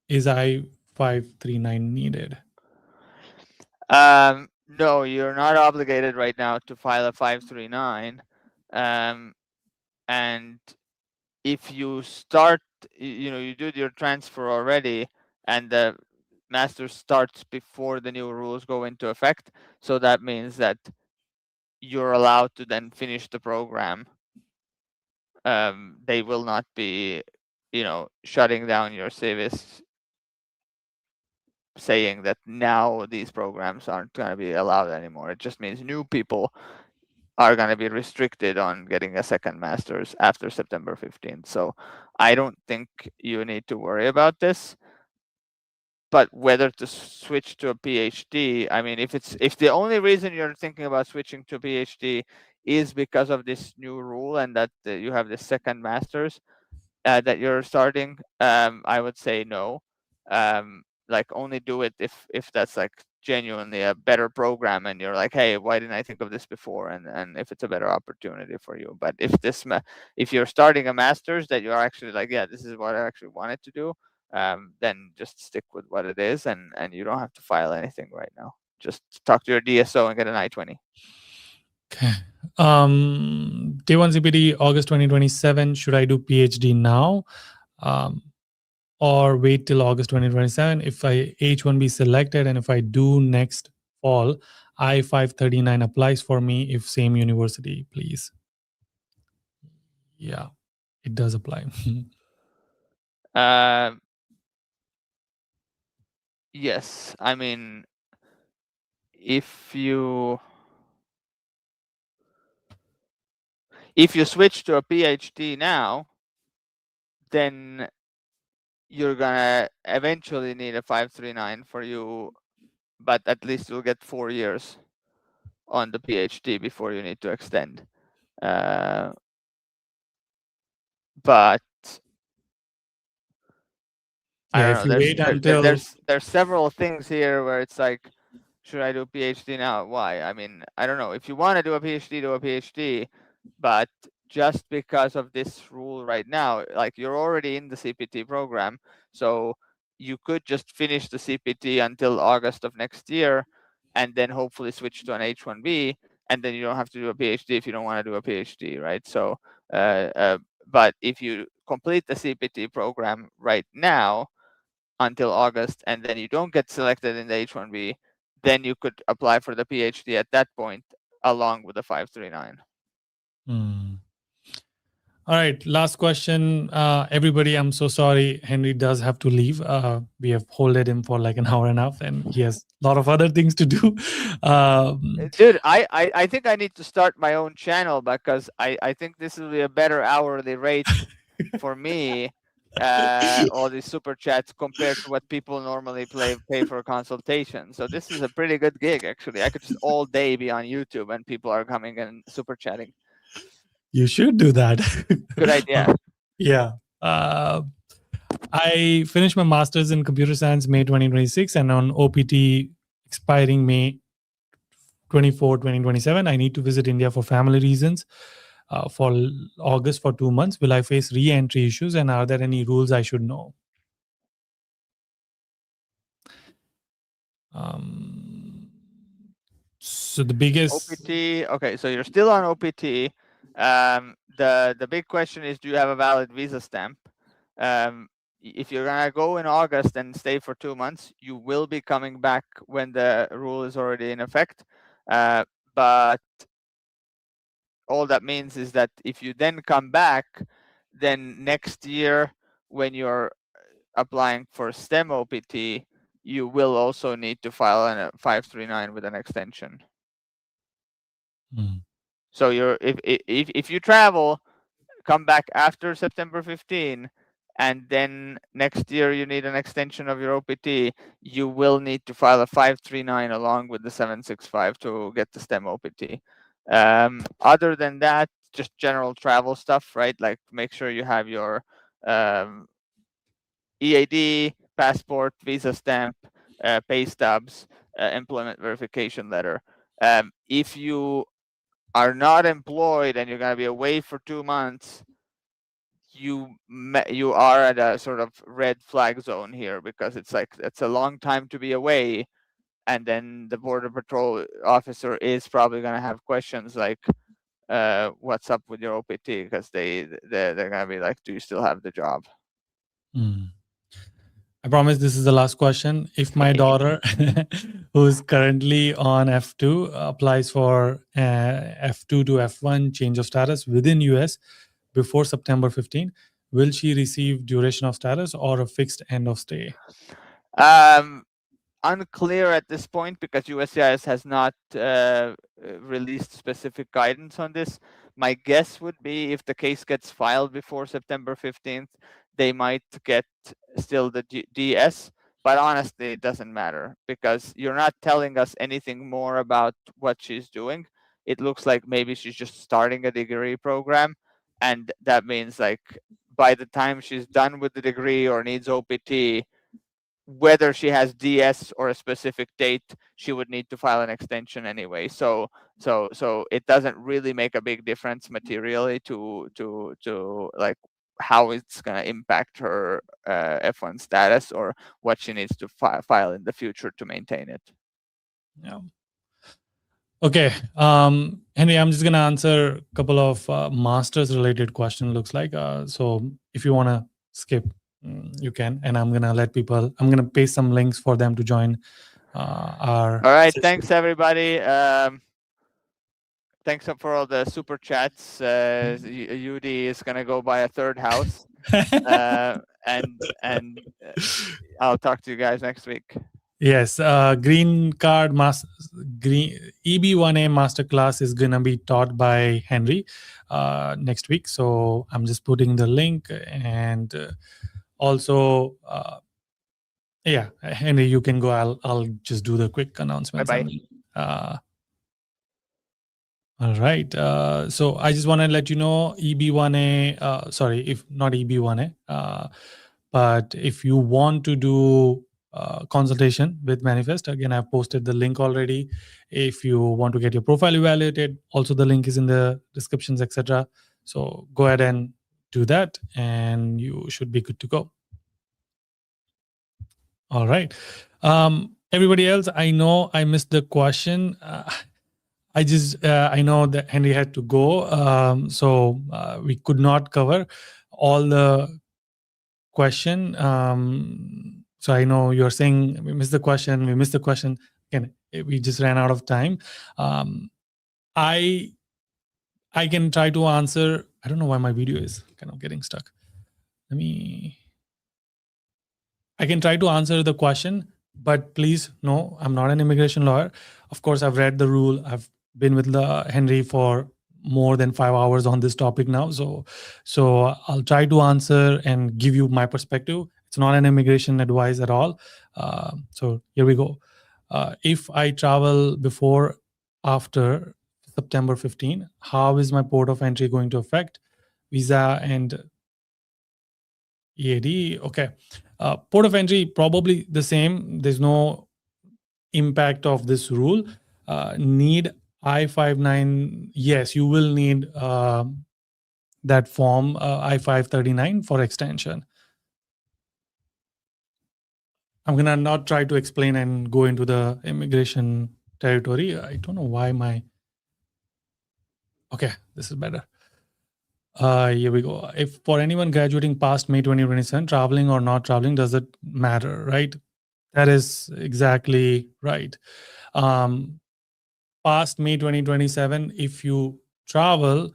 Is I-539 needed? No, you're not obligated right now to file a 539. And if you start, you did your transfer already, and the master starts before the new rules go into effect. So that means that you're allowed to then finish the program. They will not be, shutting down your service, saying that now these programs aren't going to be allowed anymore. It just means new people are going to be restricted on getting a second master's after September 15th. So I don't think you need to worry about this. But whether to switch to a PhD, I mean, if the only reason you're thinking about switching to a PhD is because of this new rule and that you have this second master's that you're starting, I would say no. Like only do it if that's like genuinely a better program and you're like, hey, why didn't I think of this before? And if it's a better opportunity for you. But if you're starting a master's that you're actually like, yeah, this is what I actually wanted to do, then just stick with what it is, and you don't have to file anything right now. Just talk to your DSO and get an I-20. Okay. Day 1 CPT, August 2027. Should I do PhD now? Or wait till August 2027? If I H1b selected and if I do next fall, I-539 applies for me if same university, please. Yeah, it does apply. Yes, I mean, if you switch to a PhD now, then you're gonna eventually need a 539 for you, but at least you'll get 4 years on the PhD before you need to extend. But I Yeah, don't if know. you wait until There's several things here where it's like, should I do a PhD now? Why? I mean, I don't know. If you want to do a PhD, do a PhD, but just because of this rule right now, like you're already in the CPT program, so you could just finish the CPT until August of next year, and then hopefully switch to an H1b, and then you don't have to do a PhD if you don't want to do a PhD, right? So, but if you complete the CPT program right now until August, and then you don't get selected in the H1b, then you could apply for the PhD at that point along with the 539. All right, last question. Everybody, I'm so sorry. Henry does have to leave. We have holded him for like an hour and a half, and he has a lot of other things to do. Dude, I think I need to start my own channel because I think this will be a better hourly rate for me, all these super chats compared to what people normally pay for a consultation. So this is a pretty good gig, actually. I could just all day be on YouTube and people are coming and super chatting. You should do that. Good idea. Yeah. I finished my master's in computer science May 2026, and on OPT expiring May 24, 2027, I need to visit India for family reasons for August for 2 months. Will I face re-entry issues, and are there any rules I should know? So the biggest OPT. Okay, so you're still on OPT. The big question is, do you have a valid visa stamp? If you're gonna go in August and stay for 2 months, you will be coming back when the rule is already in effect. But all that means is that if you then come back, then next year when you're applying for STEM OPT, you will also need to file a 539 with an extension. So if you travel, come back after September 15, and then next year you need an extension of your OPT, you will need to file a 539 along with the 765 to get the STEM OPT. Other than that, just general travel stuff, right? Like make sure you have your EAD, passport, visa stamp, pay stubs, employment verification letter. If you are not employed and you're going to be away for 2 months, you are at a sort of red flag zone here, because it's like it's a long time to be away, and then the border patrol officer is probably going to have questions like, what's up with your OPT, because they're going to be like, do you still have the job? I promise this is the last question. If my daughter, who's currently on F2, applies for F2 to F1 change of status within US before September 15, will she receive duration of status or a fixed end of stay? Unclear at this point, because USCIS has not released specific guidance on this. My guess would be if the case gets filed before September 15th, they might get still the DS, but honestly, it doesn't matter, because you're not telling us anything more about what she's doing. It looks like maybe she's just starting a degree program, and that means like by the time she's done with the degree or needs OPT, whether she has DS or a specific date, she would need to file an extension anyway. So it doesn't really make a big difference materially to like how it's going to impact her F1 status or what she needs to file in the future to maintain it. Yeah. Okay, Henry, I'm just gonna answer a couple of masters related questions. Looks like so. If you wanna skip, you can, and I'm gonna let people. I'm gonna paste some links for them to join our. All right, session. thanks everybody. Thanks for all the super chats. UD is gonna go buy a third house, and I'll talk to you guys next week. Yes, green card green EB1A masterclass is gonna be taught by Henry next week. So I'm just putting the link, and also yeah, Henry, you can go. I'll just do the quick announcements. Bye-bye. All right. So I just want to let you know EB1A. Sorry, if not EB1A, but if you want to do consultation with Manifest, again, I've posted the link already. If you want to get your profile evaluated, also the link is in the descriptions, etc. So go ahead and do that, and you should be good to go. All right. Everybody else, I know I missed the question. I know that Henry had to go, so we could not cover all the question. So I know you're saying we missed the question. We missed the question. Again, we just ran out of time. I can try to answer. I don't know why my video is kind of getting stuck. I can try to answer the question, but please no, I'm not an immigration lawyer. Of course, I've read the rule. I've been with Henry for more than 5 hours on this topic now. So I'll try to answer and give you my perspective. It's not an immigration advice at all. So here we go. If I travel before, after September 15, how is my port of entry going to affect visa and EAD? Okay. Port of entry, probably the same. There's no impact of this rule. Need I-59. Yes, you will need that form I-539 for extension. I'm going to not try to explain and go into the immigration territory. I don't know why okay, this is better. Here we go. If for anyone graduating past May 2027, traveling or not traveling, does it matter, right? That is exactly right. Past May 2027, if you travel,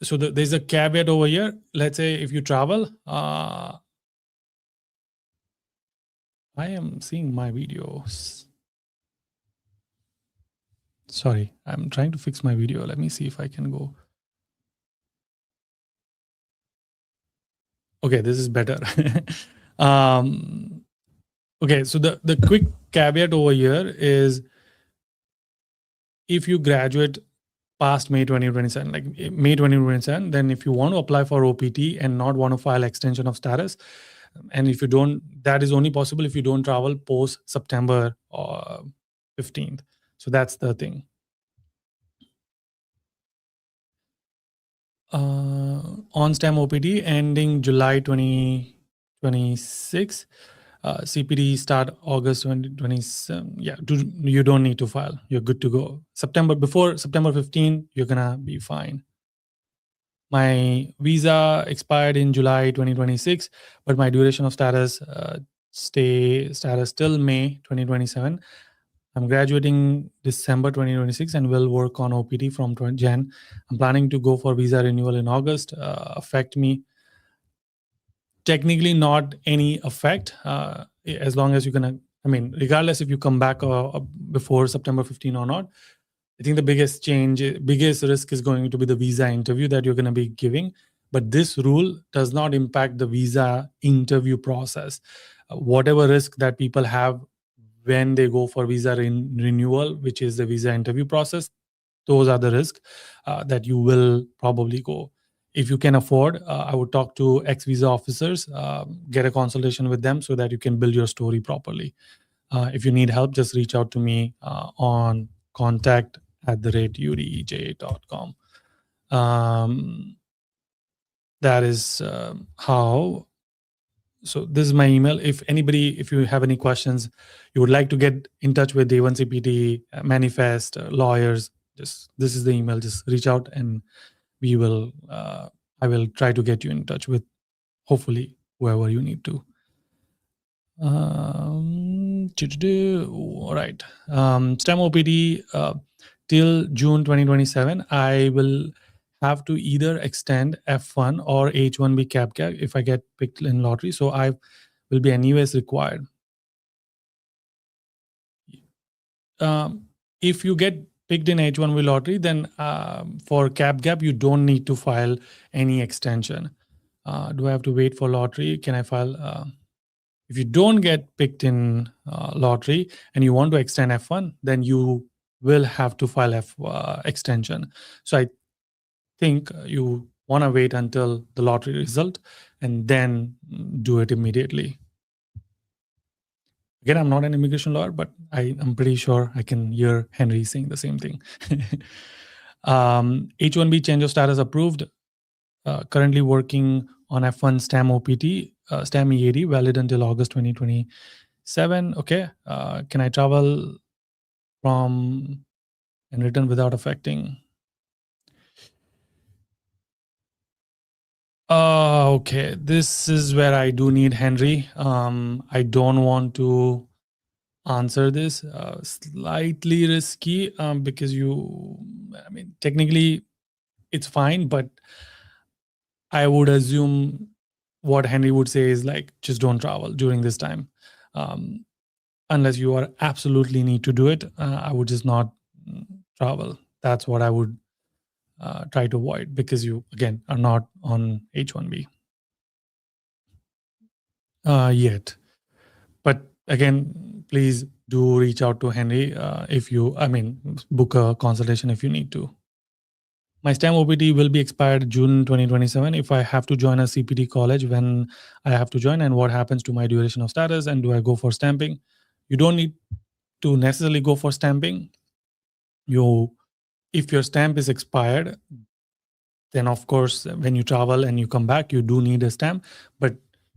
so there's a caveat over here. Let's say if you travel, I am seeing my videos. Sorry, I'm trying to fix my video. Let me see if I can go. Okay, this is better. um, okay, so the quick caveat over here is if you graduate past May 2027, like May 2027, then if you want to apply for OPT and not want to file extension of status, and if you don't, that is only possible if you don't travel post September 15th. So that's the thing. On STEM OPT ending July 2026. CPD start August 2027. Yeah, you don't need to file. You're good to go. Before September 15, you're gonna be fine. My visa expired in July 2026, but my duration of status status till May 2027. I'm graduating December 2026 and will work on OPT from Jan. I'm planning to go for visa renewal in August. Affect me technically not any effect as long as you're gonna. I mean, regardless if you come back before September 15 or not. I think the biggest risk is going to be the visa interview that you're going to be giving. But this rule does not impact the visa interview process. Whatever risk that people have when they go for visa renewal, which is the visa interview process, those are the risks that you will probably go. If you can afford, I would talk to ex-visa officers, get a consultation with them so that you can build your story properly. If you need help, just reach out to me on contact@udej.com. That is how. So this is my email. If you have any questions, you would like to get in touch with A1CPT, Manifest, lawyers, just this is the email. Just reach out and we will. I will try to get you in touch with hopefully whoever you need to. All right. STEM OPD till June 2027. I will have to either extend F1 or H1b CAPCA if I get picked in lottery. So I will be anyways required. If you get picked in H1b lottery, then for CAPGAP, you don't need to file any extension. Do I have to wait for lottery? Can I file? If you don't get picked in lottery and you want to extend F1, then you will have to file extension. So I think you want to wait until the lottery result and then do it immediately. Again, I'm not an immigration lawyer, but I'm pretty sure I can hear Henry saying the same thing. H1B change of status approved. Currently working on F1 STEM OPT, STEM EAD, valid until August 2027. Okay. Can I travel from and return without affecting? Okay. This is where I do need Henry. I don't want to answer this. Slightly risky because technically it's fine, but I would assume what Henry would say is like, just don't travel during this time. Unless you are absolutely need to do it, I would just not travel. That's what I would try to avoid because you, again, are not on H1B yet. But again, please do reach out to Henry book a consultation if you need to. My STEM OPT will be expired June 2027. If I have to join a CPT college, when I have to join, and what happens to my duration of status, and do I go for stamping? You don't need to necessarily go for stamping. If your stamp is expired, then of course, when you travel and you come back, you do need a stamp, but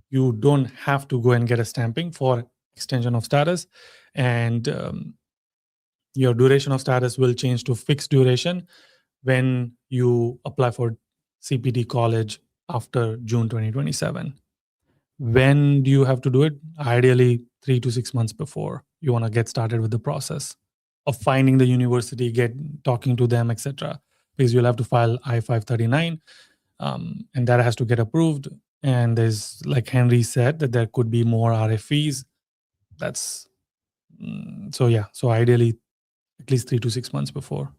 you don't have to go and get a stamping for extension of status. And your duration of status will change to fixed duration when you apply for CPT college after June 2027. When do you have to do it? Ideally, 3 to 6 months before you want to get started with the process of finding the university, talking to them, etc. Because you'll have to file I-539, and that has to get approved. And there's, like Henry said, that there could be more RFEs. That's so ideally, at least 3 to 6 months before.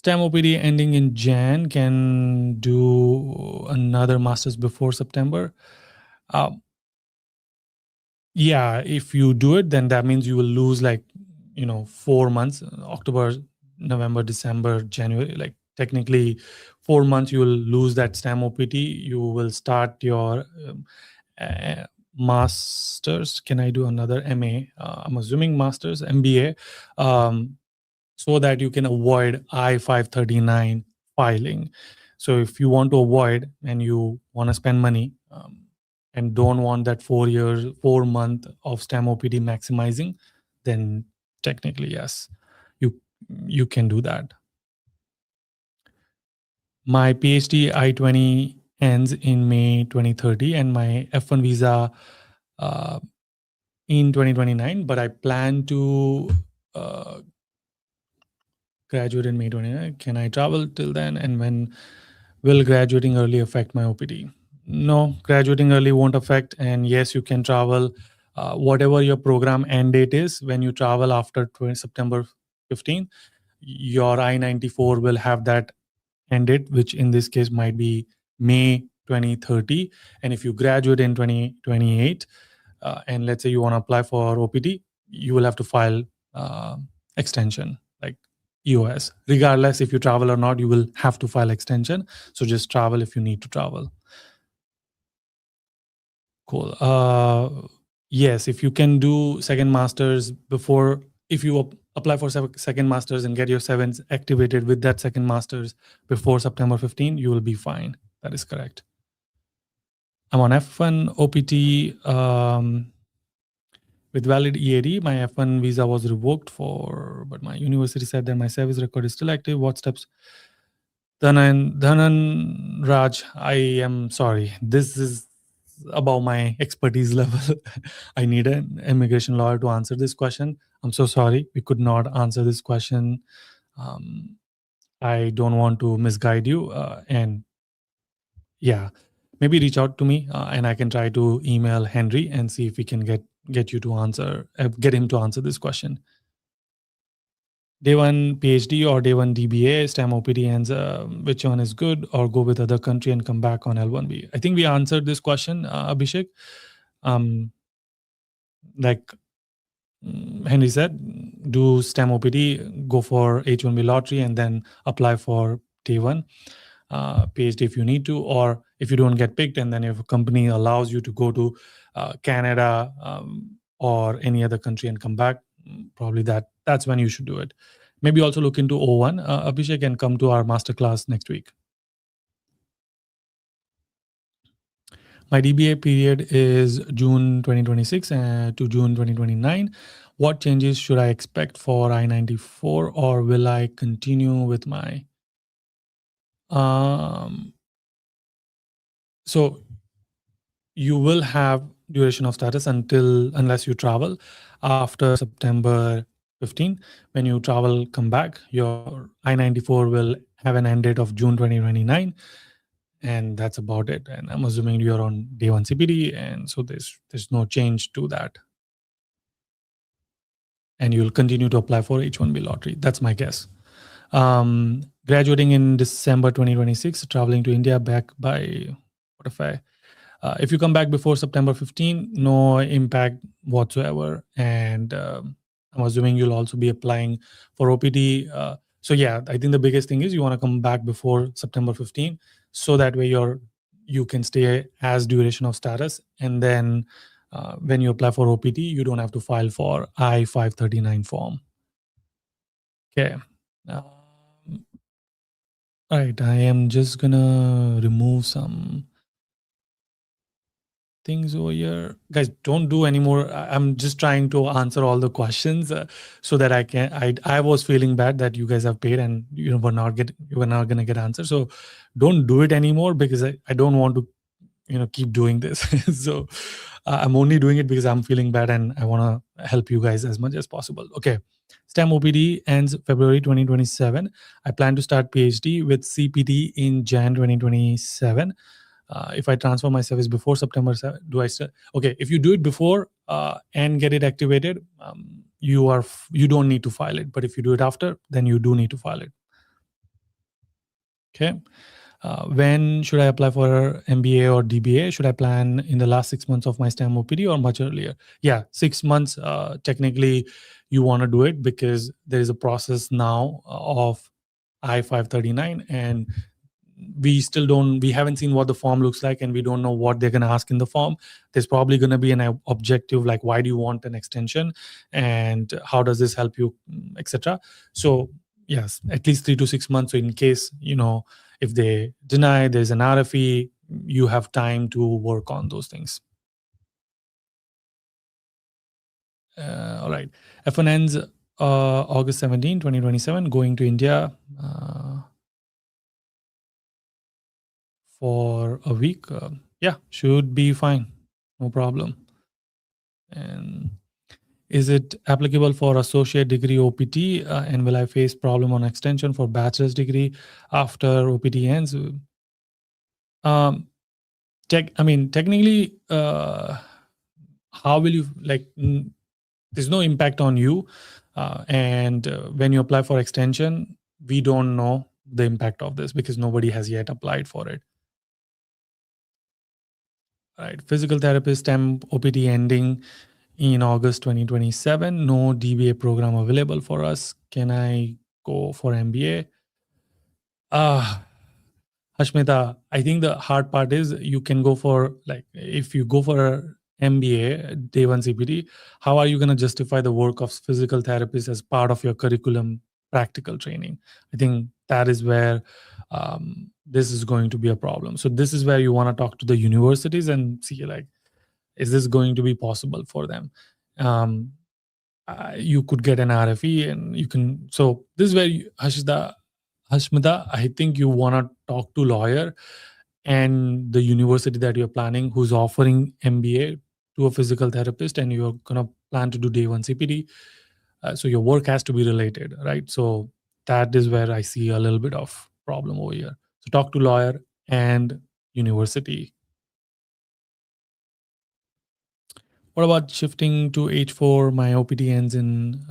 STEM OPD ending in Jan can do another master's before September. Uh, yeah, if you do it, then that means you will lose like 4 months, October, November, December, January. Like technically 4 months you will lose that STEM OPT. You will start your uh, masters. Can I do another MA? I'm assuming masters, MBA, so that you can avoid I-539 filing. So if you want to avoid and you want to spend money, and don't want that 4 month of STEM OPD maximizing, then technically yes, you you can do that. My PhD I-20 ends in May 2030, and my F1 visa uh, in 2029. But I plan to uh, graduate in May 29. Can I travel till then? And when will graduating early affect my OPD? No, graduating early won't affect. And yes, you can travel. Whatever your program end date is, when you travel after September 15, your I-94 will have that end date, which in this case might be May 2030. And if you graduate in 2028, and let's say you want to apply for OPD, you will have to file extension like EOS. Regardless if you travel or not, you will have to file extension. So just travel if you need to travel. Cool. Yes, if you can do second masters before, if you apply for second masters and get your sevens activated with that second masters before September 15, you will be fine. That is correct. I'm on F1 OPT with valid EAD. My F1 visa was revoked but my university said that my service record is still active. What steps? Dhanan Raj, I am sorry. This is above my expertise level. I need an immigration lawyer to answer this question. I'm so sorry. We could not answer this question. I don't want to misguide you. And yeah, maybe reach out to me and I can try to email Henry and see if we can get you to answer, get him to answer this question. Day one PhD or day one DBA, STEM OPT ends, which one is good, or go with other country and come back on L1B? I think we answered this question, Abhishek. Like Henry said, do STEM OPT, go for H1b lottery, and then apply for day one PhD if you need to, or if you don't get picked, and then if a company allows you to go to Canada or any other country and come back, probably that's when you should do it. Maybe also look into O1, Abhishek, and come to our masterclass next week. My DBA period is June 2026 to June 2029. What changes should I expect for I-94, or will I continue with my... So you will have duration of status unless you travel after September 15. When you travel, come back, your I-94 will have an end date of June 2029. And that's about it. And I'm assuming you're on day one CPD, and so there's no change to that. And you'll continue to apply for H1B lottery. That's my guess. Graduating in December 2026, traveling to India back by, if you come back before September 15, no impact whatsoever. And I'm assuming you'll also be applying for OPD. So yeah, I think the biggest thing is you want to come back before September 15, so that way you can stay as duration of status. And then when you apply for OPT, you don't have to file for I-539 form. Okay. All right, I am just gonna remove some things over here. Guys, don't do anymore. I'm just trying to answer all the questions so that I was feeling bad that you guys have paid and we're not gonna get answers. So don't do it anymore, because I don't want to keep doing this. So I'm only doing it because I'm feeling bad and I want to help you guys as much as possible. Okay. STEM OPD ends February 2027. I plan to start PhD with CPD in Jan 2027. If I transfer my service before September 7, do I still? Okay, if you do it before and get it activated, you don't need to file it. But if you do it after, then you do need to file it. Okay. When should I apply for MBA or DBA? Should I plan in the last 6 months of my STEM OPD or much earlier? Yeah, 6 months. Technically, you want to do it because there is a process now of I-539, and we haven't seen what the form looks like, and we don't know what they're going to ask in the form. There's probably going to be an objective like, why do you want an extension, and how does this help you, etc. So yes, at least 3 to 6 months. So in case, if they deny, there's an RFE, you have time to work on those things. All right. F1 ends August 17, 2027, going to India for a week. Yeah, should be fine. No problem. And is it applicable for associate degree OPT? And will I face problem on extension for bachelor's degree after OPT ends? Technically, how will you there's no impact on you. And when you apply for extension, we don't know the impact of this because nobody has yet applied for it. Right. Physical therapist STEM OPT ending in August 2027. No DBA program available for us. Can I go for MBA? Hashmita, I think the hard part is you can go for, if you go for MBA, day one CPT, how are you going to justify the work of physical therapist as part of your curriculum practical training? I think that is where this is going to be a problem. So this is where you want to talk to the universities and see, is this going to be possible for them? You could get an RFE and you can. So this is where Hashmita, I think you want to talk to lawyer and the university that you're planning who's offering MBA to a physical therapist, and you're going to plan to do day one CPD. So your work has to be related, right? So that is where I see a little bit of problem over here. So talk to lawyer and university. What about shifting to H4? My OPT ends in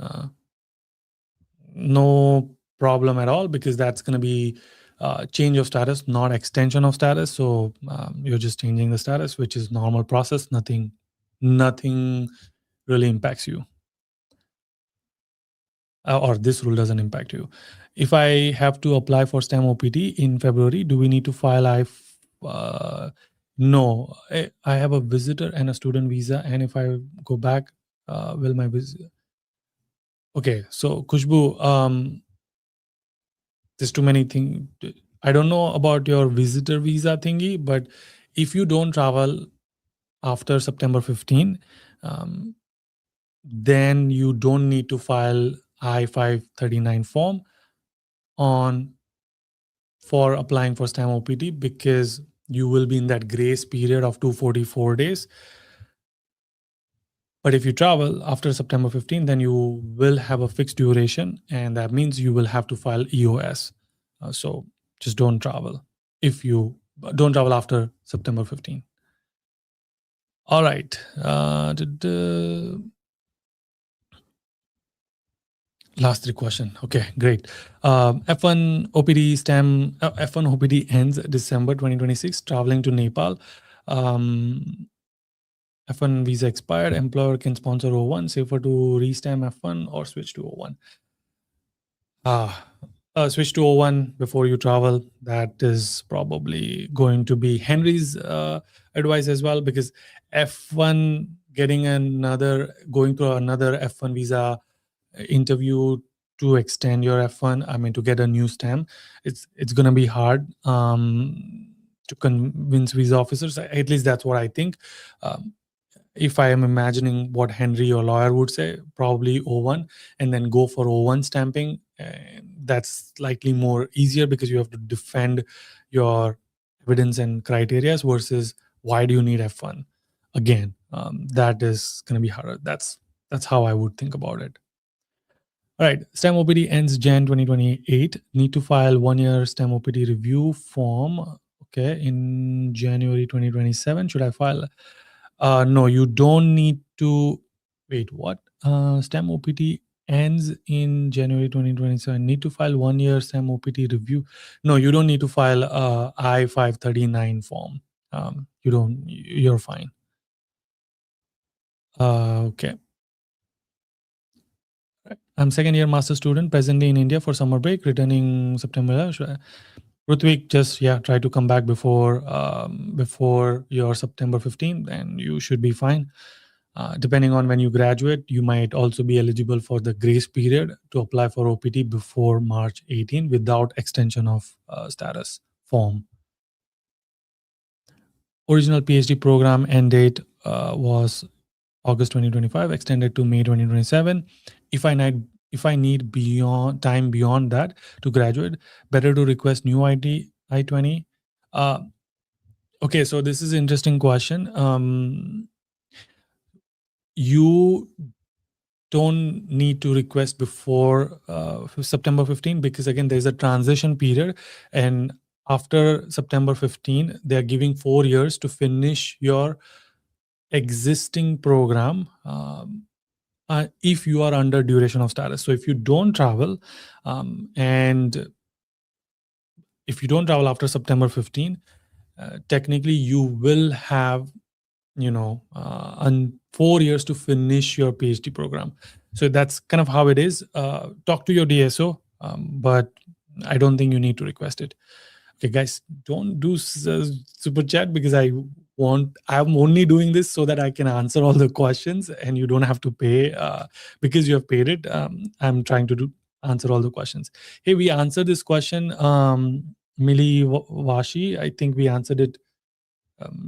no problem at all, because that's going to be change of status, not extension of status. So you're just changing the status, which is normal process. Nothing really impacts you, or this rule doesn't impact you. If I have to apply for STEM OPT in February, do we need to file no, I have a visitor and a student visa, and if I go back, will my visa? Okay, so Kushbu, there's too many things. I don't know about your visitor visa thingy, but if you don't travel after September 15, then you don't need to file I-539 form for applying for STEM OPT, because you will be in that grace period of 244 days. But if you travel after September 15, then you will have a fixed duration, and that means you will have to file EOS. So just don't travel don't travel after September 15. All right. Last three question. Okay, great. F1 OPD STEM, F1 OPD ends December 2026, traveling to Nepal. F1 visa expired. Employer can sponsor O1. Safer to restem F1 or switch to O1? Switch to O1 before you travel. That is probably going to be Henry's advice as well, because F1 going through another F1 visa interview to extend your F1, to get a new stamp, it's going to be hard to convince visa officers. At least that's what I think. If I am imagining what Henry or lawyer would say, probably O1, and then go for O1 stamping. That's likely more easier because you have to defend your evidence and criteria versus why do you need F1? Again, that is going to be harder. That's how I would think about it. All right, STEM OPD ends Jan 2028. Need to file 1 year STEM OPD review form. Okay, in January 2027. Should I file? No, you don't need to. Wait, what? STEM OPT ends in January 2027. Need to file 1 year SAM OPT review. No, you don't need to file a I-539 form. You don't. You're fine. Okay. I'm second year master student, presently in India for summer break, returning September. Rutvik, just try to come back before your September 15th, and you should be fine. Depending on when you graduate, you might also be eligible for the grace period to apply for OPT before March 18 without extension of status form. Original PhD program end date was August 2025, extended to May 2027. If I need beyond that to graduate, better to request new I-20. Okay, so this is an interesting question. You don't need to request before September 15 because again there's a transition period, and after September 15 they're giving 4 years to finish your existing program. If you are under duration of status, so if you don't travel and if you don't travel after September 15, technically you will have 4 years to finish your PhD program. So that's kind of how it is. Talk to your DSO, but I don't think you need to request it. Okay, guys, don't do super chat because I'm only doing this so that I can answer all the questions and you don't have to pay because you have paid it. I'm trying to answer all the questions. Hey, we answered this question, Mili Washi. I think we answered it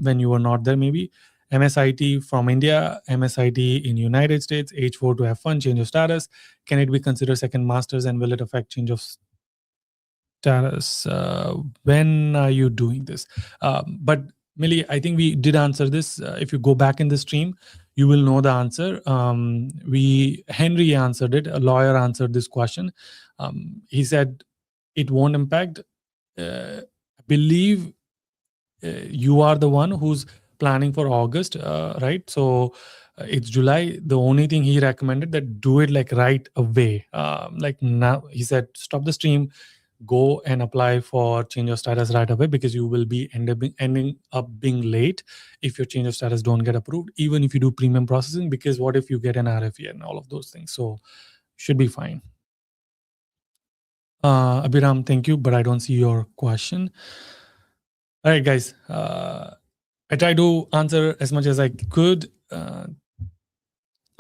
when you were not there, maybe. MSIT from India, MSIT in United States, H4 to F1, change of status. Can it be considered second master's and will it affect change of status? When are you doing this? But Millie, I think we did answer this. If you go back in the stream, you will know the answer. Henry answered it. A lawyer answered this question. He said it won't impact. I believe you are the one who's planning for August, right? So it's July. The only thing he recommended that do it like right away. Like now, he said, stop the stream, go and apply for change of status right away because you will be ending up being late if your change of status don't get approved, even if you do premium processing, because what if you get an RFE and all of those things? So should be fine. Abhiram, thank you, but I don't see your question. All right, guys. I tried to answer as much as I could.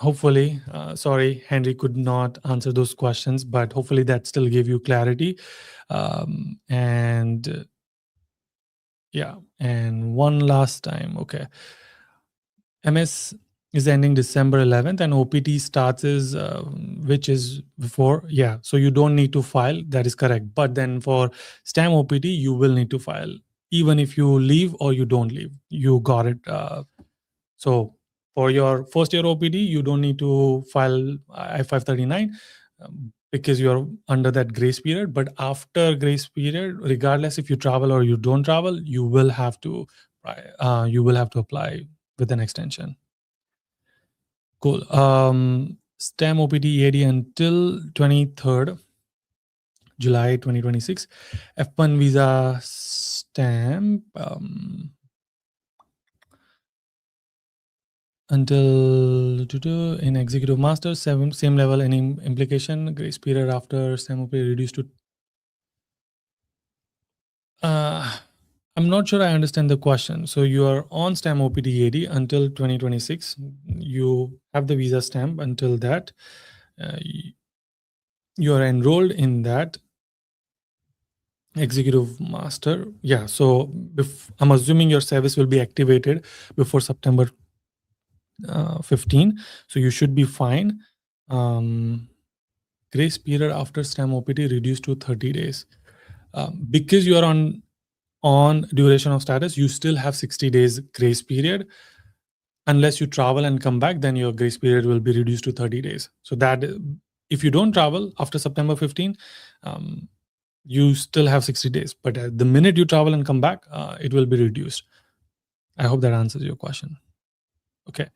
Hopefully, sorry, Henry could not answer those questions, but hopefully that still gave you clarity. And one last time, okay. MS is ending December 11th and OPT starts which is before, so you don't need to file, that is correct. But then for STEM OPT, you will need to file, even if you leave or you don't leave, you got it. So for your first year OPD, you don't need to file I-539 because you're under that grace period. But after grace period, regardless if you travel or you don't travel, you will have to apply with an extension. Cool. STEM OPD EAD until 23rd July 2026. F1 visa stamp. Until in executive master, same level, any implication, grace period after STEM OPD reduced to. I'm not sure I understand the question. So you are on STEM OPD EAD until 2026. You have the visa stamp until that. You are enrolled in that executive master. So I'm assuming your service will be activated before September 15. So you should be fine. Grace period after STEM OPT reduced to 30 days. Because you are on duration of status, you still have 60 days grace period. Unless you travel and come back, then your grace period will be reduced to 30 days. So that if you don't travel after September 15, you still have 60 days. But the minute you travel and come back, it will be reduced. I hope that answers your question. Okay.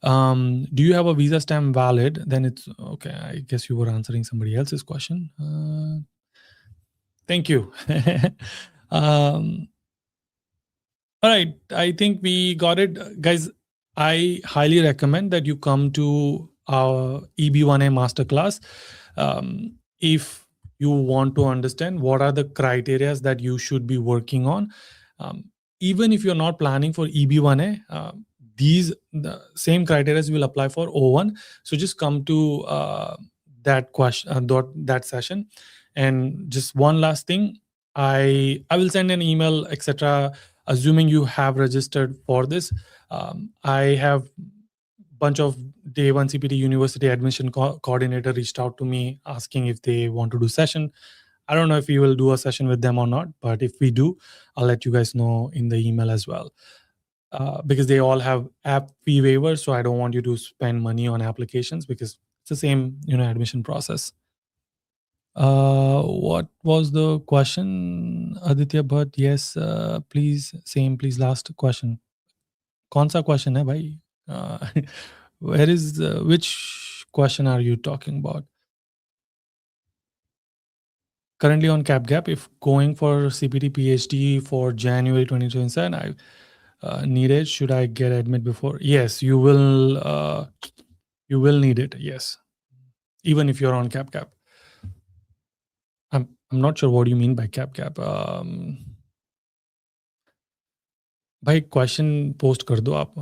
Do you have a visa stamp valid? Then it's okay. I guess you were answering somebody else's question. Thank you. um, all right. I think we got it. Guys, I highly recommend that you come to our EB1A masterclass. If you want to understand what are the criteria that you should be working on, um, even if you're not planning for EB1A, these the same criteria will apply for O1. So just come to that question, that session. And just one last thing, I will send an email, etc. Assuming you have registered for this, I have bunch of day one CPT university admission coordinator reached out to me asking if they want to do session. I don't know if we will do a session with them or not, but if we do, I'll let you guys know in the email as well. Because they all have app fee waivers, so I don't want you to spend money on applications because it's the same, admission process. What was the question, Aditya? But yes, please, please last question. कौन सा question है भाई? Where is which question are you talking about? Currently on cap gap, if going for CPT PhD for January 2027, I need it. Should I get admit before? Yes, you will. You will need it. Yes, even if you're on cap gap. I'm not sure what you mean by cap gap. भाई question post कर दो आप.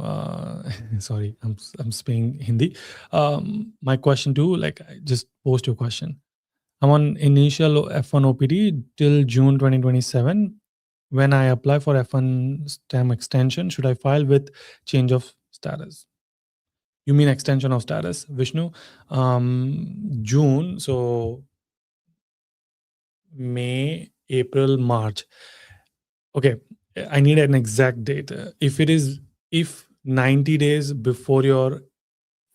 Sorry, I'm speaking Hindi. My question too, like, just post your question. I'm on initial F1 OPD till June 2027. When I apply for F1 STEM extension, should I file with change of status? You mean extension of status, Vishnu? June, so May, April, March. Okay, I need an exact date. If 90 days before your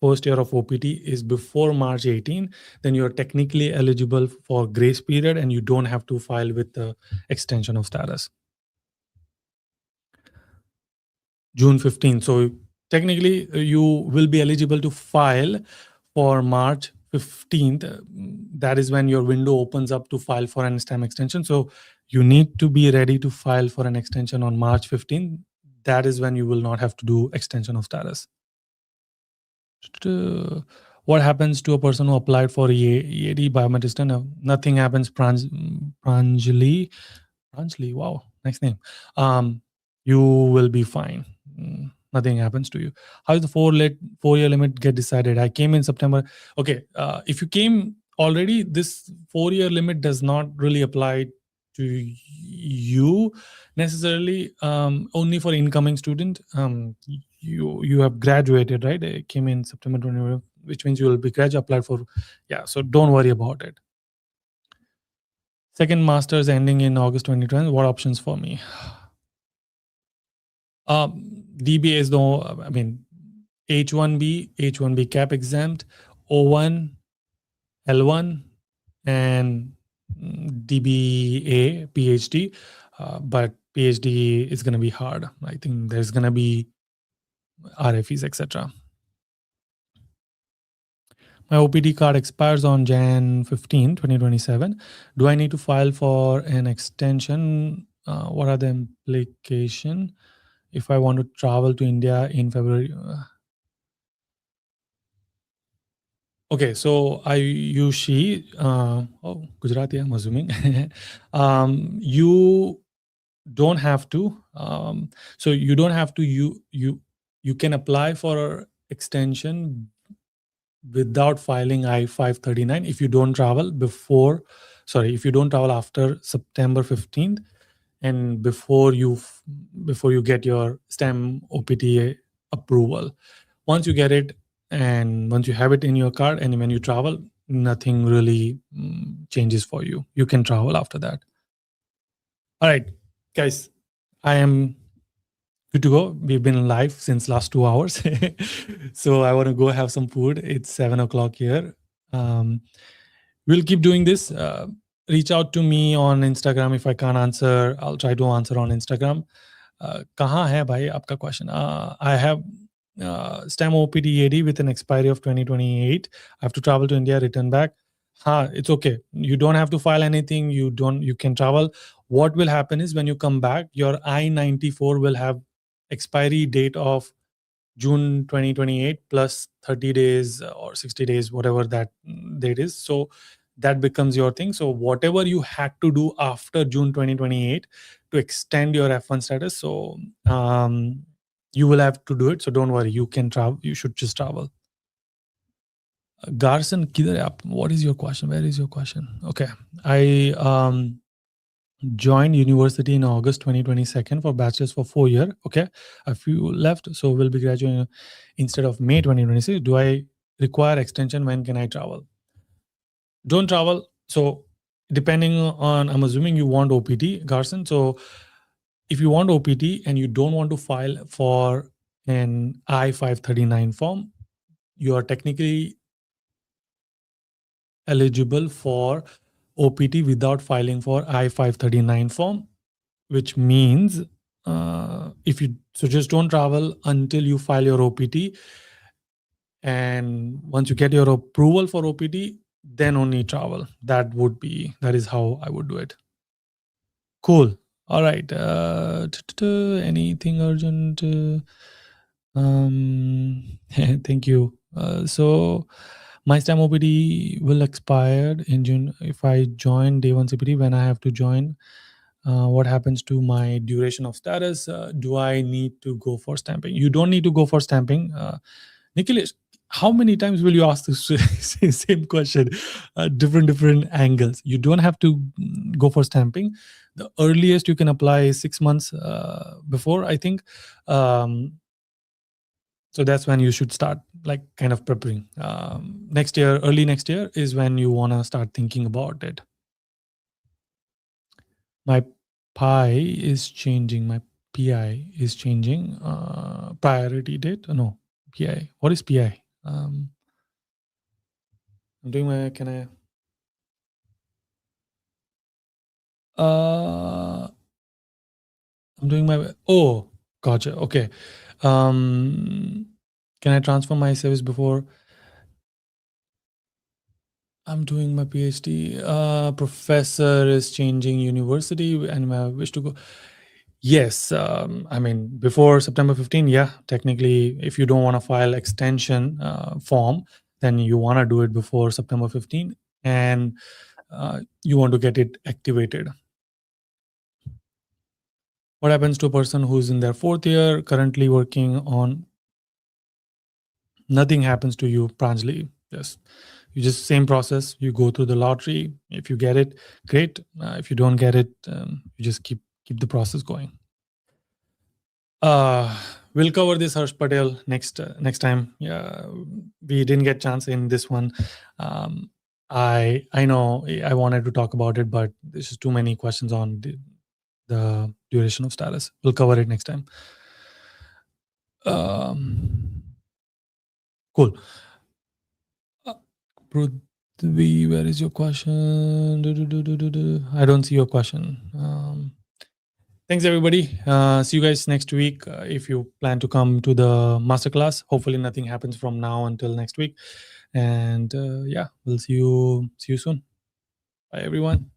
first year of OPT is before March 18, then you're technically eligible for grace period and you don't have to file with the extension of status. June 15. So technically you will be eligible to file for March 15th. That is when your window opens up to file for an STEM extension. So you need to be ready to file for an extension on March 15th. That is when you will not have to do extension of status. What happens to a person who applied for EAD biometrician? Nothing happens. Pranjali, wow, nice name. You will be fine. Nothing happens to you. How does the 4-year limit get decided? I came in September. Okay, if you came already, this 4-year limit does not really apply to you necessarily. Only for incoming student. You have graduated, right? It came in September 20, which means you will be applied for. Yeah, so don't worry about it. Second master's ending in August 2020. What options for me? DBA is I mean, H1b cap exempt, O1, L1, and DBA PhD. But PhD is going to be hard. I think there's going to be RFEs, etc. My OPD card expires on Jan 15, 2027. Do I need to file for an extension? What are the implications if I want to travel to India in February? Okay, so Gujarati, I'm assuming. You don't have to. So you don't have to. You can apply for extension without filing I-539 if you don't travel if you don't travel after September 15th and before you get your STEM OPT approval. Once you get it and once you have it in your card and when you travel, nothing really changes for you. You can travel after that. All right, guys, I am good to go. We've been live since last 2 hours. So I want to go have some food. It's 7 o'clock here. We'll keep doing this. Reach out to me on Instagram. If I can't answer, I'll try to answer on Instagram. Kahan hai bhai aapka question? I have STEM OPT EAD with an expiry of 2028. I have to travel to India, return back. It's okay. You don't have to file anything. You can travel. What will happen is when you come back, your I-94 will have expiry date of June 2028 plus 30 days or 60 days, whatever that date is. So that becomes your thing. So whatever you had to do after June 2028 to extend your F1 status, so you will have to do it. So don't worry, you can travel. You should just travel. Garson, kidhar hai aap? What is your question? Where is your question? Okay. I joined university in August 2022 for bachelor's for 4 years. Okay. A few left. So we'll be graduating instead of May 2026. Do I require extension? When can I travel? Don't travel. So depending on, I'm assuming you want OPT, Garson. So if you want OPT and you don't want to file for an I-539 form, you are technically eligible for OPT without filing for I-539 form, which means if you so just don't travel until you file your OPT, and once you get your approval for OPT, then only travel. That is how I would do it. Cool. All right. Anything urgent? Thank you. So my STEM OPT will expire in June. If I join day one CPT, when I have to join, what happens to my duration of status? Do I need to go for stamping? You don't need to go for stamping. Nikhil, how many times will you ask this same question? Different angles. You don't have to go for stamping. The earliest you can apply is 6 months before, I think. So that's when you should start like kind of preparing. Next year, early next year is when you want to start thinking about it. My pi is changing. My PI is changing. Priority date? No, PI. What is PI? I'm doing my, can I? I'm doing my, oh, gotcha. Okay. Can I transfer my service before I'm doing my PhD? Professor is changing university and I wish to go. Yes. I mean, before September 15, yeah, technically, if you don't want to file extension form, then you want to do it before September 15 and you want to get it activated. What happens to a person who's in their 4th year, currently working on? Nothing happens to you, Pranjali. Yes. You just same process. You go through the lottery. If you get it, great. If you don't get it, you just keep the process going. We'll cover this, Harsh Patel, next time. Yeah, we didn't get chance in this one. I know I wanted to talk about it, but there's just too many questions on the duration of status. We'll cover it next time. Cool. Prithvi, where is your question? I don't see your question. Thanks, everybody. See you guys next week. If you plan to come to the masterclass, hopefully nothing happens from now until next week. And yeah, we'll see you soon. Bye, everyone.